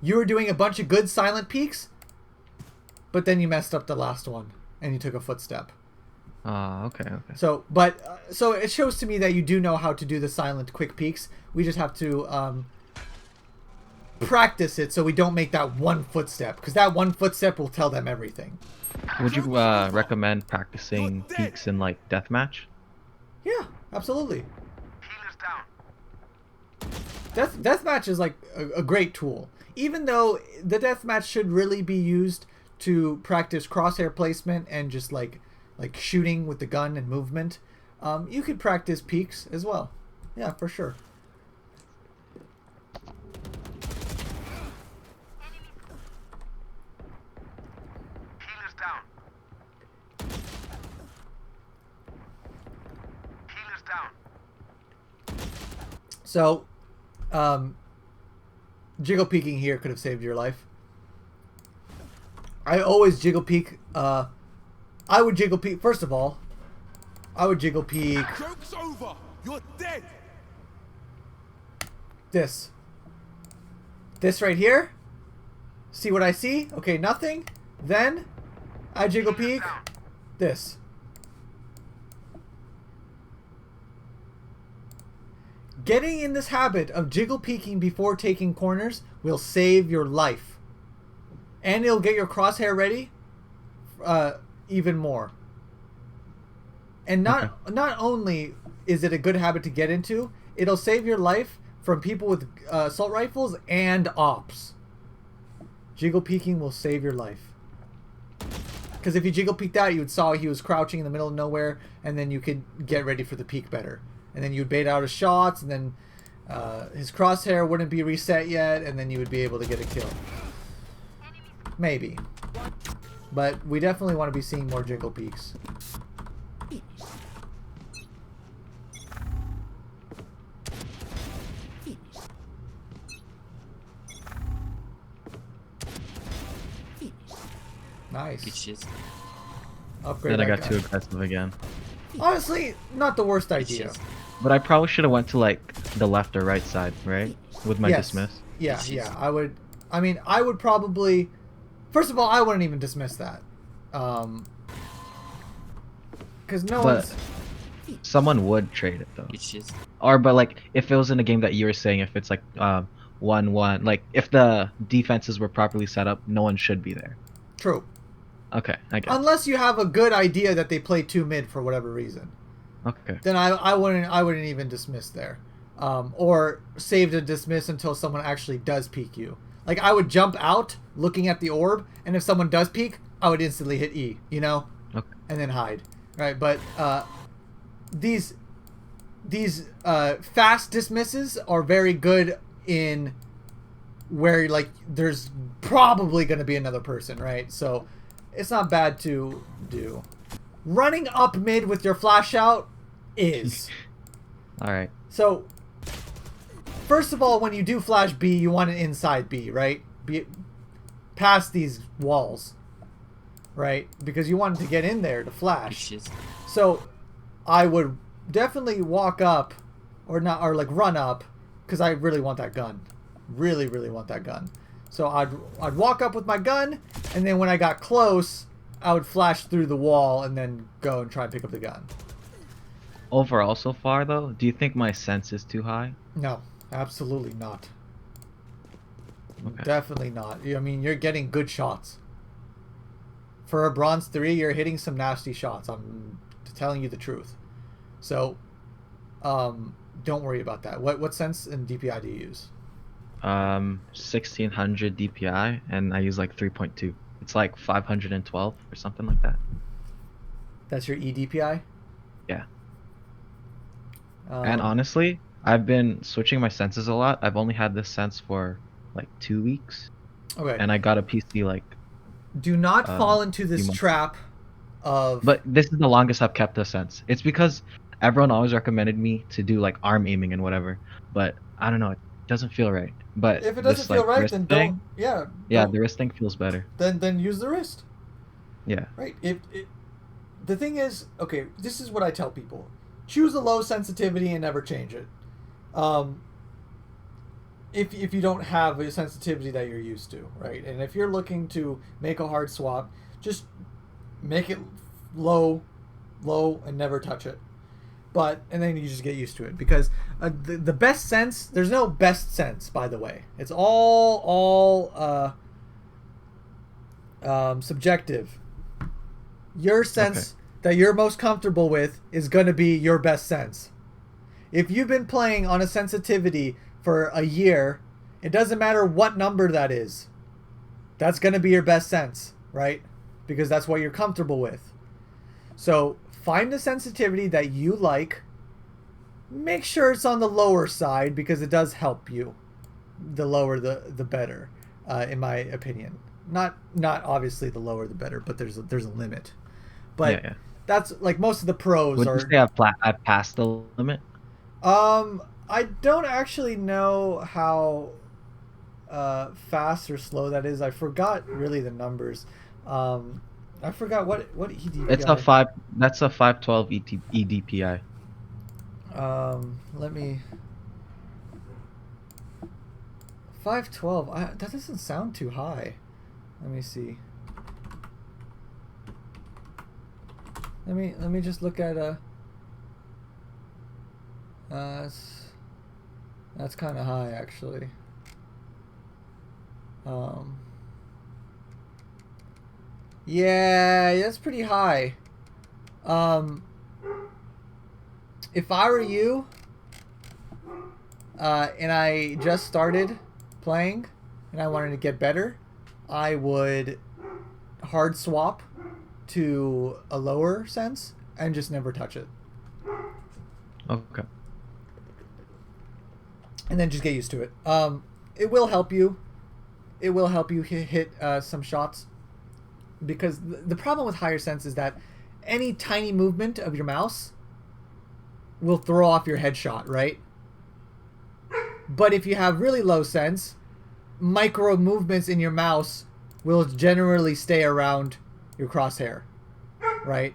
you were doing a bunch of good silent peaks, but then you messed up the last one and you took a footstep. Okay. So it shows to me that you do know how to do the silent quick peaks. We just have to practice it so we don't make that one footstep, because that one footstep will tell them everything. Would you recommend practicing peaks in like deathmatch? Yeah, absolutely. Deathmatch is like a great tool, even though the deathmatch should really be used to practice crosshair placement and just like shooting with the gun and movement. You could practice peaks as well. Yeah, for sure. So, jiggle peeking here could have saved your life. I always jiggle peek. I would jiggle peek. First of all, I would jiggle peek. Joke's over. You're dead. This right here. See what I see? Okay, nothing. Then I jiggle peek. This. Getting in this habit of jiggle peeking before taking corners will save your life. And it'll get your crosshair ready even more. And not only is it a good habit to get into, it'll save your life from people with assault rifles and ops. Jiggle peeking will save your life. Because if you jiggle peeked out, you would saw he was crouching in the middle of nowhere, and then you could get ready for the peek better. And then you'd bait out his shots, and then his crosshair wouldn't be reset yet, and then you would be able to get a kill. Maybe. But we definitely want to be seeing more jiggle peeks. Nice. Good shit. Upgrade Then I that got guy. too aggressive again. Honestly, not the worst Good idea. shit. But I probably should have went to like the left or right side, right? With my Yes. dismiss. Yeah, Jeez. yeah. I mean, I would probably. First of all, I wouldn't even dismiss that. Because no But- one's. Someone would trade it though. Good shit. Or but like if it was in a game that you were saying, if it's like 1-1, like if the defenses were properly set up, no one should be there. True. Okay, I guess. Unless you have a good idea that they play 2 mid for whatever reason. Okay. Then I wouldn't even dismiss there. Or save to dismiss until someone actually does peek you. Like, I would jump out looking at the orb, and if someone does peek, I would instantly hit E, you know? Okay. And then hide. Right, but these fast dismisses are very good in where, like, there's probably going to be another person, right? So it's not bad to do. Running up mid with your flash out is. Alright. So, first of all, when you do flash B, you want an inside B, right? Be past these walls, right? Because you wanted to get in there to flash. So, I would definitely walk up, or not, or like run up, because I really want that gun. Really, really want that gun. So I'd walk up with my gun, and then when I got close, I would flash through the wall and then go and try and pick up the gun. Overall, so far though, do you think my sense is too high? No, absolutely not. Okay. Definitely not. I mean, you're getting good shots. For a bronze 3, you're hitting some nasty shots. I'm telling you the truth. So, don't worry about that. What sense and DPI do you use? 1600 DPI, and I use like 3.2. It's like 512 or something like that. That's your EDPI? Yeah. And honestly, I've been switching my senses a lot. I've only had this sense for like 2 weeks. Okay. And I got a PC like. Do not fall into this trap of. But this is the longest I've kept this sense. It's because everyone always recommended me to do like arm aiming and whatever. But I don't know, it doesn't feel right. But if it doesn't feel right, then don't. Yeah. Yeah, the wrist thing feels better. Then use the wrist. Yeah. Right. The thing is, okay, this is what I tell people: choose a low sensitivity and never change it. If you don't have a sensitivity that you're used to, right? And if you're looking to make a hard swap, just make it low, and never touch it. And then you just get used to it, because the best sense, there's no best sense, by the way. It's all subjective. Your sense that you're most comfortable with is going to be your best sense. If you've been playing on a sensitivity for a year, it doesn't matter what number that is. That's going to be your best sense, right? Because that's what you're comfortable with. So find a sensitivity that you like. Make sure it's on the lower side, because it does help you. The lower the better, in my opinion. Not obviously the lower the better, but there's a limit. But yeah. That's like most of the pros Would are. you say I've passed the limit? I don't actually know how fast or slow that is. I forgot really the numbers. I forgot what EDPI. It's a 5. That's a 512 EDPI. Let me. 512. That doesn't sound too high. Let me see. Let me just look at that's kind of high, actually. Yeah, that's pretty high. If I were you, and I just started playing, and I wanted to get better, I would hard swap to a lower sense and just never touch it. Okay. And then just get used to it. It will help you. It will help you hit some shots. Because the problem with higher sense is that any tiny movement of your mouse will throw off your headshot, right? But if you have really low sense, micro movements in your mouse will generally stay around your crosshair, right?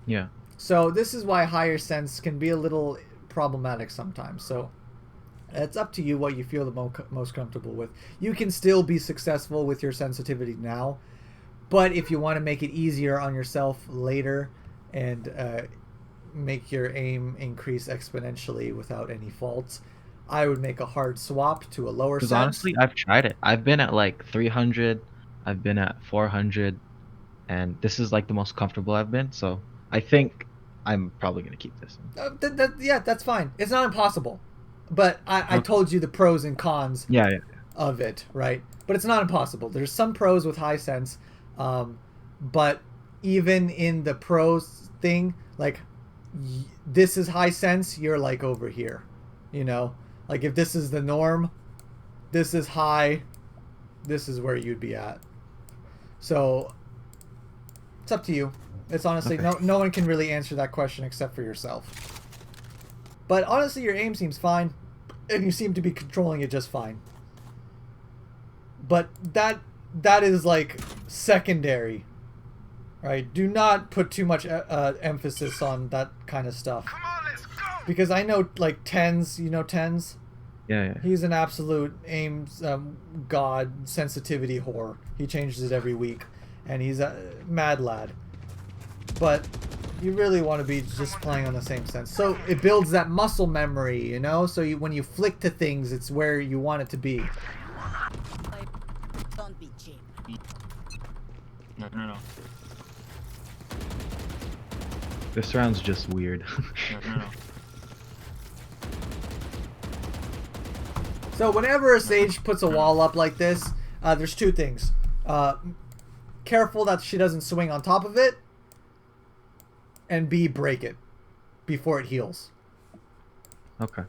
Yeah. So this is why higher sense can be a little problematic sometimes. So it's up to you what you feel the most comfortable with. You can still be successful with your sensitivity now, but if you want to make it easier on yourself later and make your aim increase exponentially without any faults, I would make a hard swap to a lower sense. Because honestly, I've tried it. I've been at like 300. I've been at 400. and this is like the most comfortable I've been. So I think I'm probably gonna keep this. Yeah, that's fine. It's not impossible, but I told you the pros and cons Yeah, yeah. of it, right? But it's not impossible. There's some pros with high sense, but even in the pros thing, like this is high sense, you're like over here, you know? Like if this is the norm, this is high, this is where you'd be at. So it's up to you. It's honestly no one can really answer that question except for yourself. But honestly, your aim seems fine, and you seem to be controlling it just fine. But that is like secondary, right? Do not put too much emphasis on that kind of stuff. Come on, let's go. Because I know like Tens, you know Tens? Yeah, yeah. He's an absolute aim god sensitivity whore. He changes it every week, and he's a mad lad. But you really want to be just playing on the same sense. So it builds that muscle memory, you know? So when you flick to things, it's where you want it to be. Don't be cheap. No. This round's just weird. No. So whenever a Sage puts a wall up like this, there's two things. Careful that she doesn't swing on top of it, and B, break it before it heals. Okay.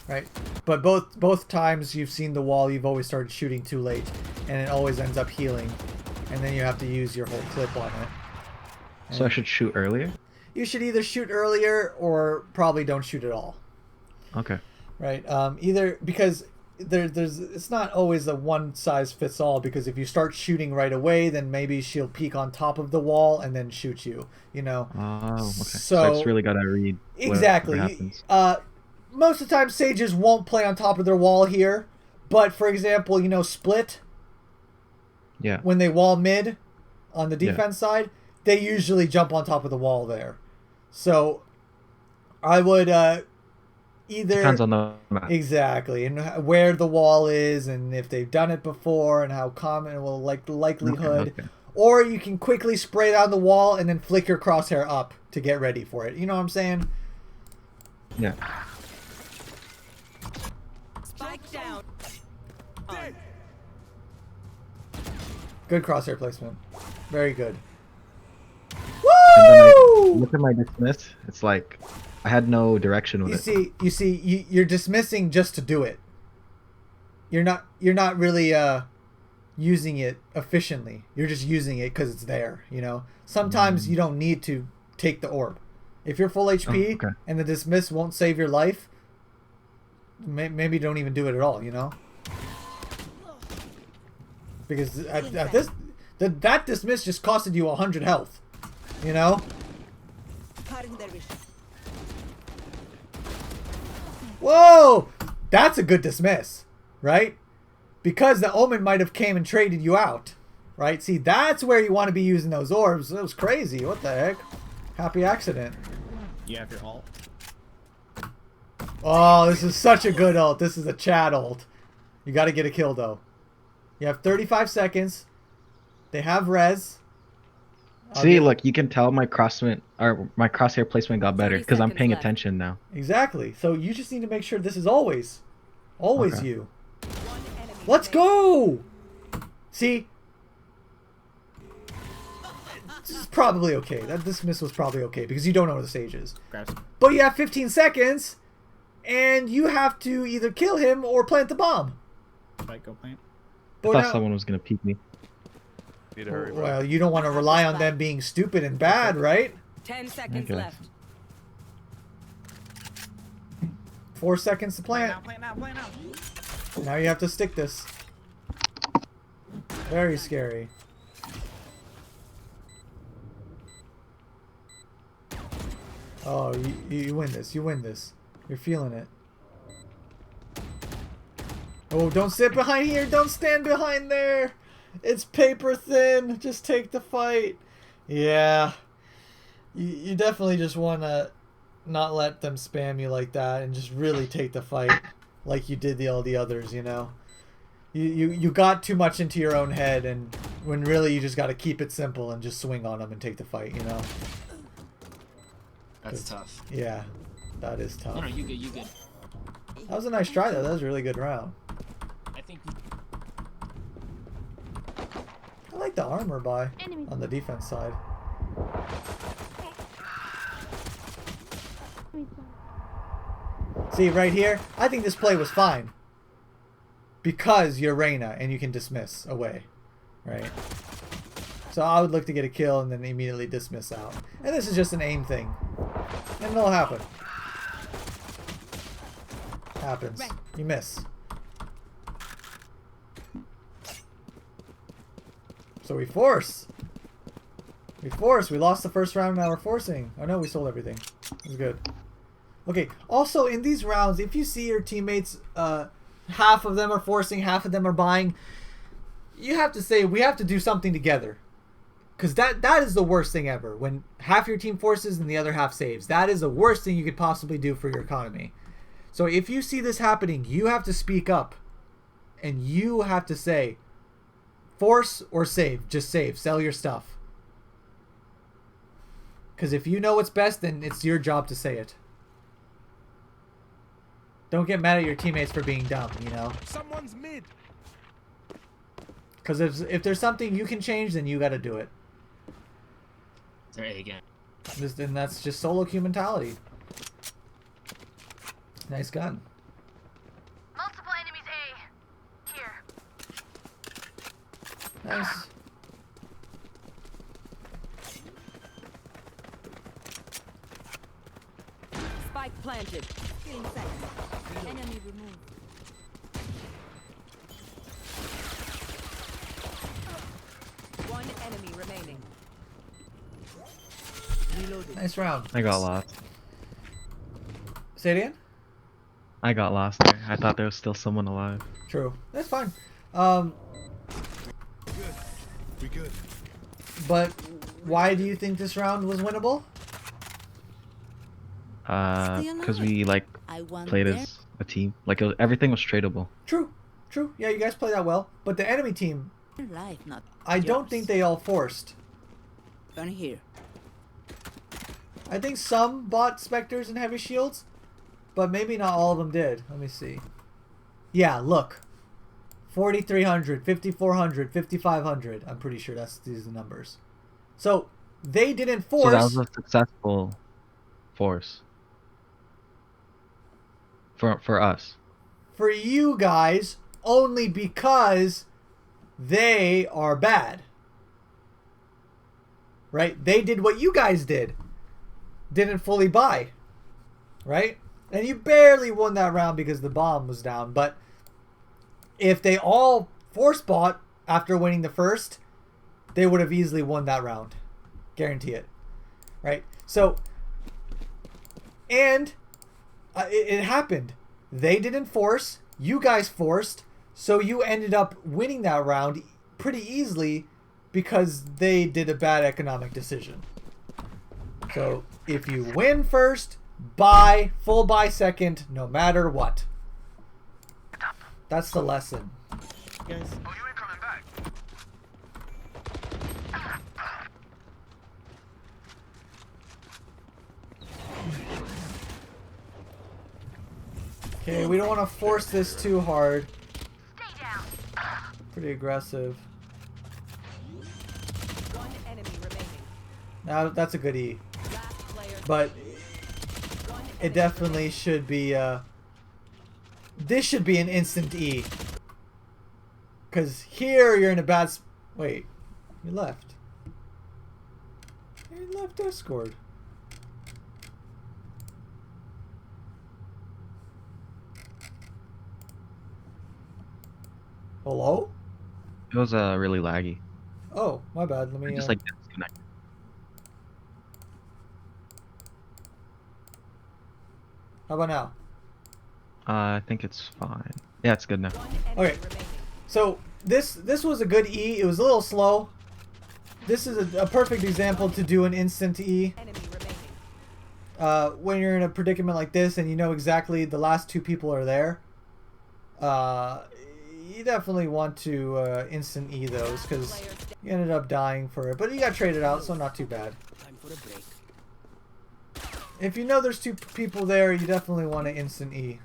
Right? But both times you've seen the wall, you've always started shooting too late, and it always ends up healing, and then you have to use your whole clip on it. So I should shoot earlier? You should either shoot earlier or probably don't shoot at all. Okay. Right? Either because there's it's not always a one size fits all, because if you start shooting right away, then maybe she'll peek on top of the wall and then shoot you, you know. Oh, okay. So I just really gotta read exactly. what happens. Most of the time Sages won't play on top of their wall here, but for example, you know, Split, Yeah. when they wall mid on the defense side, they usually jump on top of the wall there. So I would either Depends on the map. exactly, and where the wall is, and if they've done it before, and how common, well, like the likelihood. Okay. Or you can quickly spray down the wall and then flick your crosshair up to get ready for it. You know what I'm saying? Yeah. Spike down. Dead. Good crosshair placement. Very good. And then I Woo! look at my dismiss. It's like I had no direction with it. You see, you're dismissing just to do it. You're not really using it efficiently. You're just using it because it's there. You know. Sometimes you don't need to take the orb. If you're full HP okay. and the dismiss won't save your life, maybe don't even do it at all. You know. Because at this, that dismiss just costed you 100 health. You know. Whoa! That's a good dismiss, right? Because the Omen might have came and traded you out, right? See, that's where you want to be using those orbs. That was crazy. What the heck? Happy accident. You have your ult. Oh, this is such a good ult. This is a Chad ult. You got to get a kill, though. You have 35 seconds. They have res. See, look, you can tell my crosshair placement got better 30 because I'm seconds paying left. attention now. Exactly. So you just need to make sure this is always Okay. you. One enemy Let's remaining. go! See? This is probably okay. That dismiss was probably okay because you don't know where the stage is. Grab some. But you have 15 seconds and you have to either kill him or plant the bomb. Fight, go plant. But I thought now- someone was gonna peek me. Need to hurry, bro. well, you don't want to rely on them being stupid and bad, right? 10 seconds Okay. left. 4 seconds to plant. Plant now. Now you have to stick this. Very scary. Oh, you win this. You win this. You're feeling it. Oh, don't sit behind here. Don't stand behind there. It's paper thin. Just take the fight. Yeah. You definitely just want to not let them spam you like that and just really take the fight like you did all the others, you know. You got too much into your own head, and When really you just got to keep it simple and just swing on them and take the fight, you know? That's tough. Yeah, that is tough. No, you good, you good. That was a nice try though. That was a really good round. I think I like the armor buy on the defense side. See, right here, I think this play was fine. Because you're Reyna and you can dismiss away. Right? So I would look to get a kill and then immediately dismiss out. And this is just an aim thing. And it'll happen. Happens. You miss. So we force. We force. We lost the first round, now we're forcing. Oh no, we sold everything. It was good. Okay, also in these rounds, if you see your teammates, half of them are forcing, half of them are buying, you have to say, we have to do something together. Because that is the worst thing ever. When half your team forces and the other half saves. That is the worst thing you could possibly do for your economy. So if you see this happening, you have to speak up. And you have to say, force or save. Just save. Sell your stuff. Because if you know what's best, then it's your job to say it. Don't get mad at your teammates for being dumb, you know? Someone's mid. Because if there's something you can change, then you got to do it. they're A again. And that's just solo queue mentality. Nice gun. Multiple enemies A. Here. Nice. Spike planted. Enemy removed. One enemy remaining. Nice round. I got lost. Say it again? I got lost there. I thought there was still someone alive. True. That's fine. Good. We good. But why do you think this round was winnable? Because we like I want played their as a team. Like everything was tradable. True. True. Yeah, you guys played that well. But the enemy team, life, not I don't yours. think they all forced. Turn here. I think some bought Spectres and Heavy Shields, but maybe not all of them did. Let me see. Yeah, look. 4,300, 5,400, 5,500. I'm pretty sure these are the numbers. So, they didn't force. So that was a successful force. For us. For you guys, only because they are bad. Right? They did what you guys did. Didn't fully buy. Right? And you barely won that round because the bomb was down. But if they all force bought after winning the first, they would have easily won that round. Guarantee it. Right? So, and it happened. They didn't force. You guys forced. So you ended up winning that round pretty easily because they did a bad economic decision. So if you win first, buy, full buy second, no matter what. That's the lesson. Guys, Oh, you ain't coming back. Okay, we don't want to force this too hard. Stay down. Pretty aggressive. One enemy remaining. Now that's a good E. Last player. But One it enemy definitely should be this should be an instant E. Cause here you're in a bad wait. You left. You left Discord. Hello? It was really laggy. Oh, my bad. Let me Just like disconnected. how about now? I think it's fine. Yeah, it's good now. One enemy Okay. remaining. So this was a good E. It was a little slow. This is a perfect example to do an instant E. Enemy remaining. When you're in a predicament like this and you know exactly the last two people are there. you definitely want to instant E those because you ended up dying for it, but you got traded out, so not too bad. Time for a break. If you know there's two people there, you definitely want to instant E.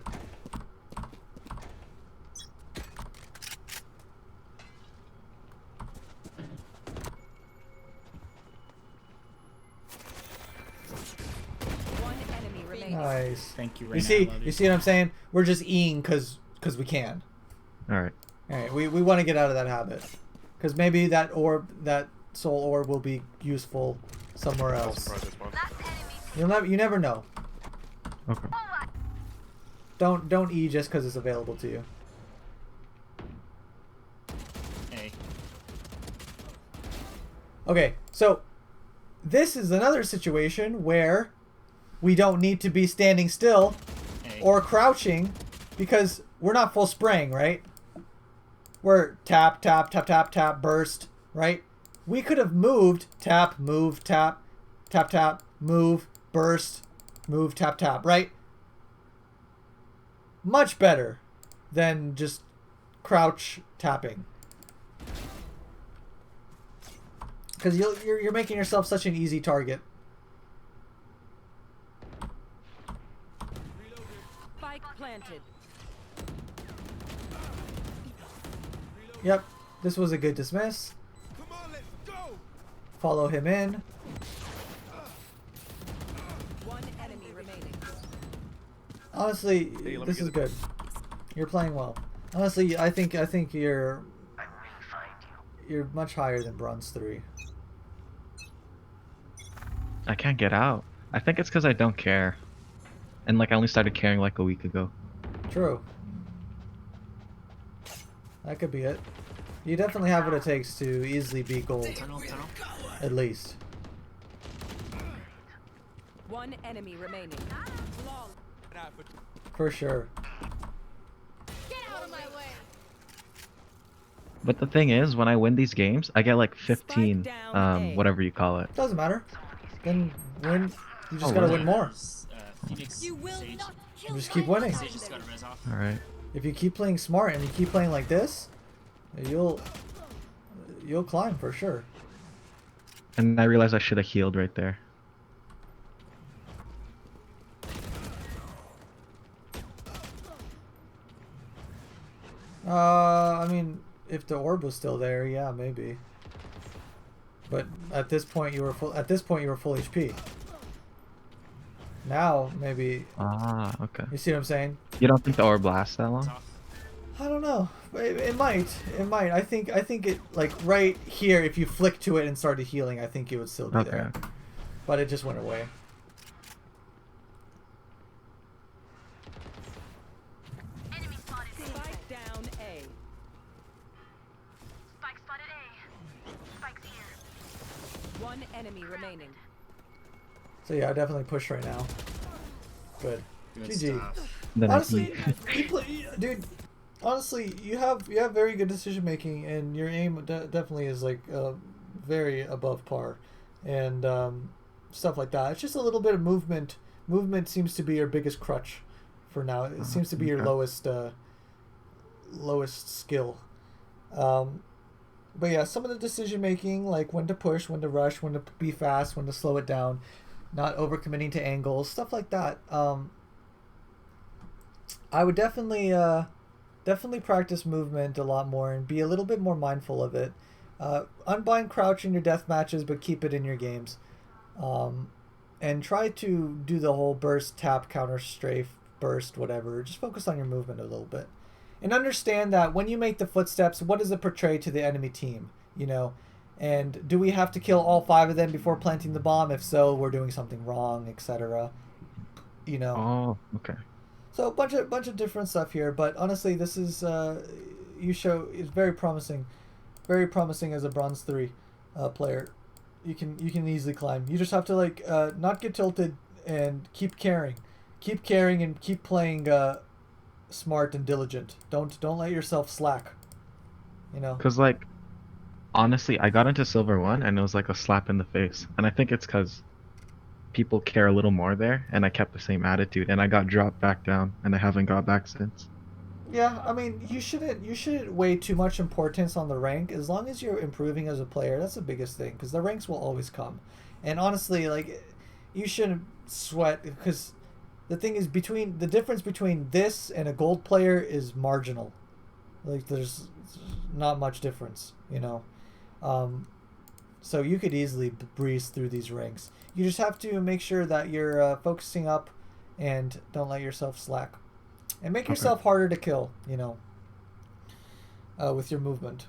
One enemy remaining. Nice. Thank you, Reyna. You see what I'm saying? We're just Eing because we can. All right. All right, we want to get out of that habit, because maybe that soul orb will be useful somewhere I'll else. surprise this one. You never know. Okay. Don't E just because it's available to you. Hey. Okay, so this is another situation where we don't need to be standing still Hey. or crouching because we're not full spraying, right? We're tap, tap, tap, tap, tap, burst, right? We could have moved, tap, move, tap, tap, tap, move, burst, move, tap, tap, right? Much better than just crouch tapping. Because you're making yourself such an easy target. Spike planted. Yep, this was a good dismiss. Come on, let's go. Follow him in. One enemy remaining. Honestly, Hey, let me this get is it. good. You're playing well. Honestly, I think you're much higher than bronze 3. I can't get out. I think it's because I don't care. And like I only started caring like a week ago. True. That could be it. You definitely have what it takes to easily beat gold, Tunnel. at least. One enemy remaining. For sure. Get out of my way. But the thing is, when I win these games, I get like 15, Spike down A. whatever you call it. Doesn't matter. Then win. You just Oh, gotta really? win more. Phoenix. You will Sage. not You kill just keep my winning. Sage just got a res off. All right. If you keep playing smart and you keep playing like this, you'll climb for sure. And I realized I should have healed right there. I mean, if the orb was still there, yeah, maybe. But at this point, you were full. At this point, you were full HP. Now, maybe. Ah, okay. You see what I'm saying? You don't think the orb lasts that long? Tough. I don't know. It might. It might. I think it, like, right here, if you flick to it and started healing, I think it would still be Okay. there. But it just went away. Enemy spotted. Spike down A. Spike spotted A. Spike's here. One enemy remaining. So yeah, I definitely push right now. Good. Good GG. stuff. Then I Honestly, eat. dude. Honestly, you have very good decision making, and your aim definitely is like very above par, and stuff like that. It's just a little bit of movement. Movement seems to be your biggest crutch for now. It seems to be your okay. lowest skill. But yeah, some of the decision making, like when to push, when to rush, when to be fast, when to slow it down, not overcommitting to angles, stuff like that. I would definitely practice movement a lot more and be a little bit more mindful of it. Unbind crouch in your death matches, but keep it in your games. And try to do the whole burst, tap, counter, strafe, burst, whatever. Just focus on your movement a little bit. And understand that when you make the footsteps, what does it portray to the enemy team? You know? And do we have to kill all 5 of them before planting the bomb? If so, we're doing something wrong, etc. You know? Oh, okay. So a bunch of different stuff here, but honestly, this is is very promising as a bronze 3 player. You can easily climb. You just have to like not get tilted and keep carrying and keep playing smart and diligent. Don't let yourself slack. You know. Cause like, honestly, I got into Silver 1 and it was like a slap in the face, and I think it's cause people care a little more there, and I kept the same attitude, and I got dropped back down, and I haven't got back since. Yeah, I mean, you shouldn't weigh too much importance on the rank. As long as you're improving as a player, that's the biggest thing, because the ranks will always come. And honestly, like, you shouldn't sweat, because the thing is, the difference between this and a gold player is marginal. Like, there's not much difference, you know. So you could easily breeze through these ranks. You just have to make sure that you're focusing up and don't let yourself slack. And make yourself harder to kill, you know, with your movement.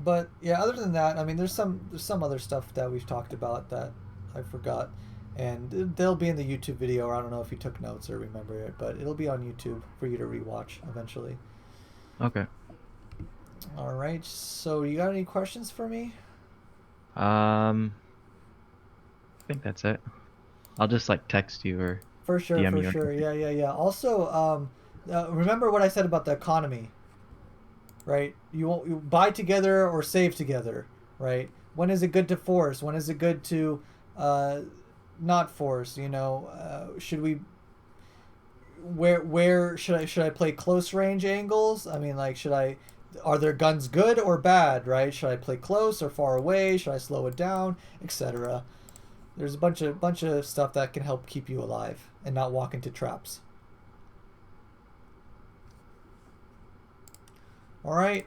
But yeah, other than that, I mean, there's some other stuff that we've talked about that I forgot, and they'll be in the YouTube video. Or I don't know if you took notes or remember it, but it'll be on YouTube for you to rewatch eventually. Okay. All right. So you got any questions for me? I think that's it. I'll just like text you or For sure, DM for you or sure. something. Yeah. Also, remember what I said about the economy, right? You buy together or save together, right? When is it good to force? When is it good to not force? You know, should we? Where should I play close range angles? I mean, like, are their guns good or bad, right? Should I play close or far away? Should I slow it down, etc.? There's a bunch of stuff that can help keep you alive and not walk into traps. All right.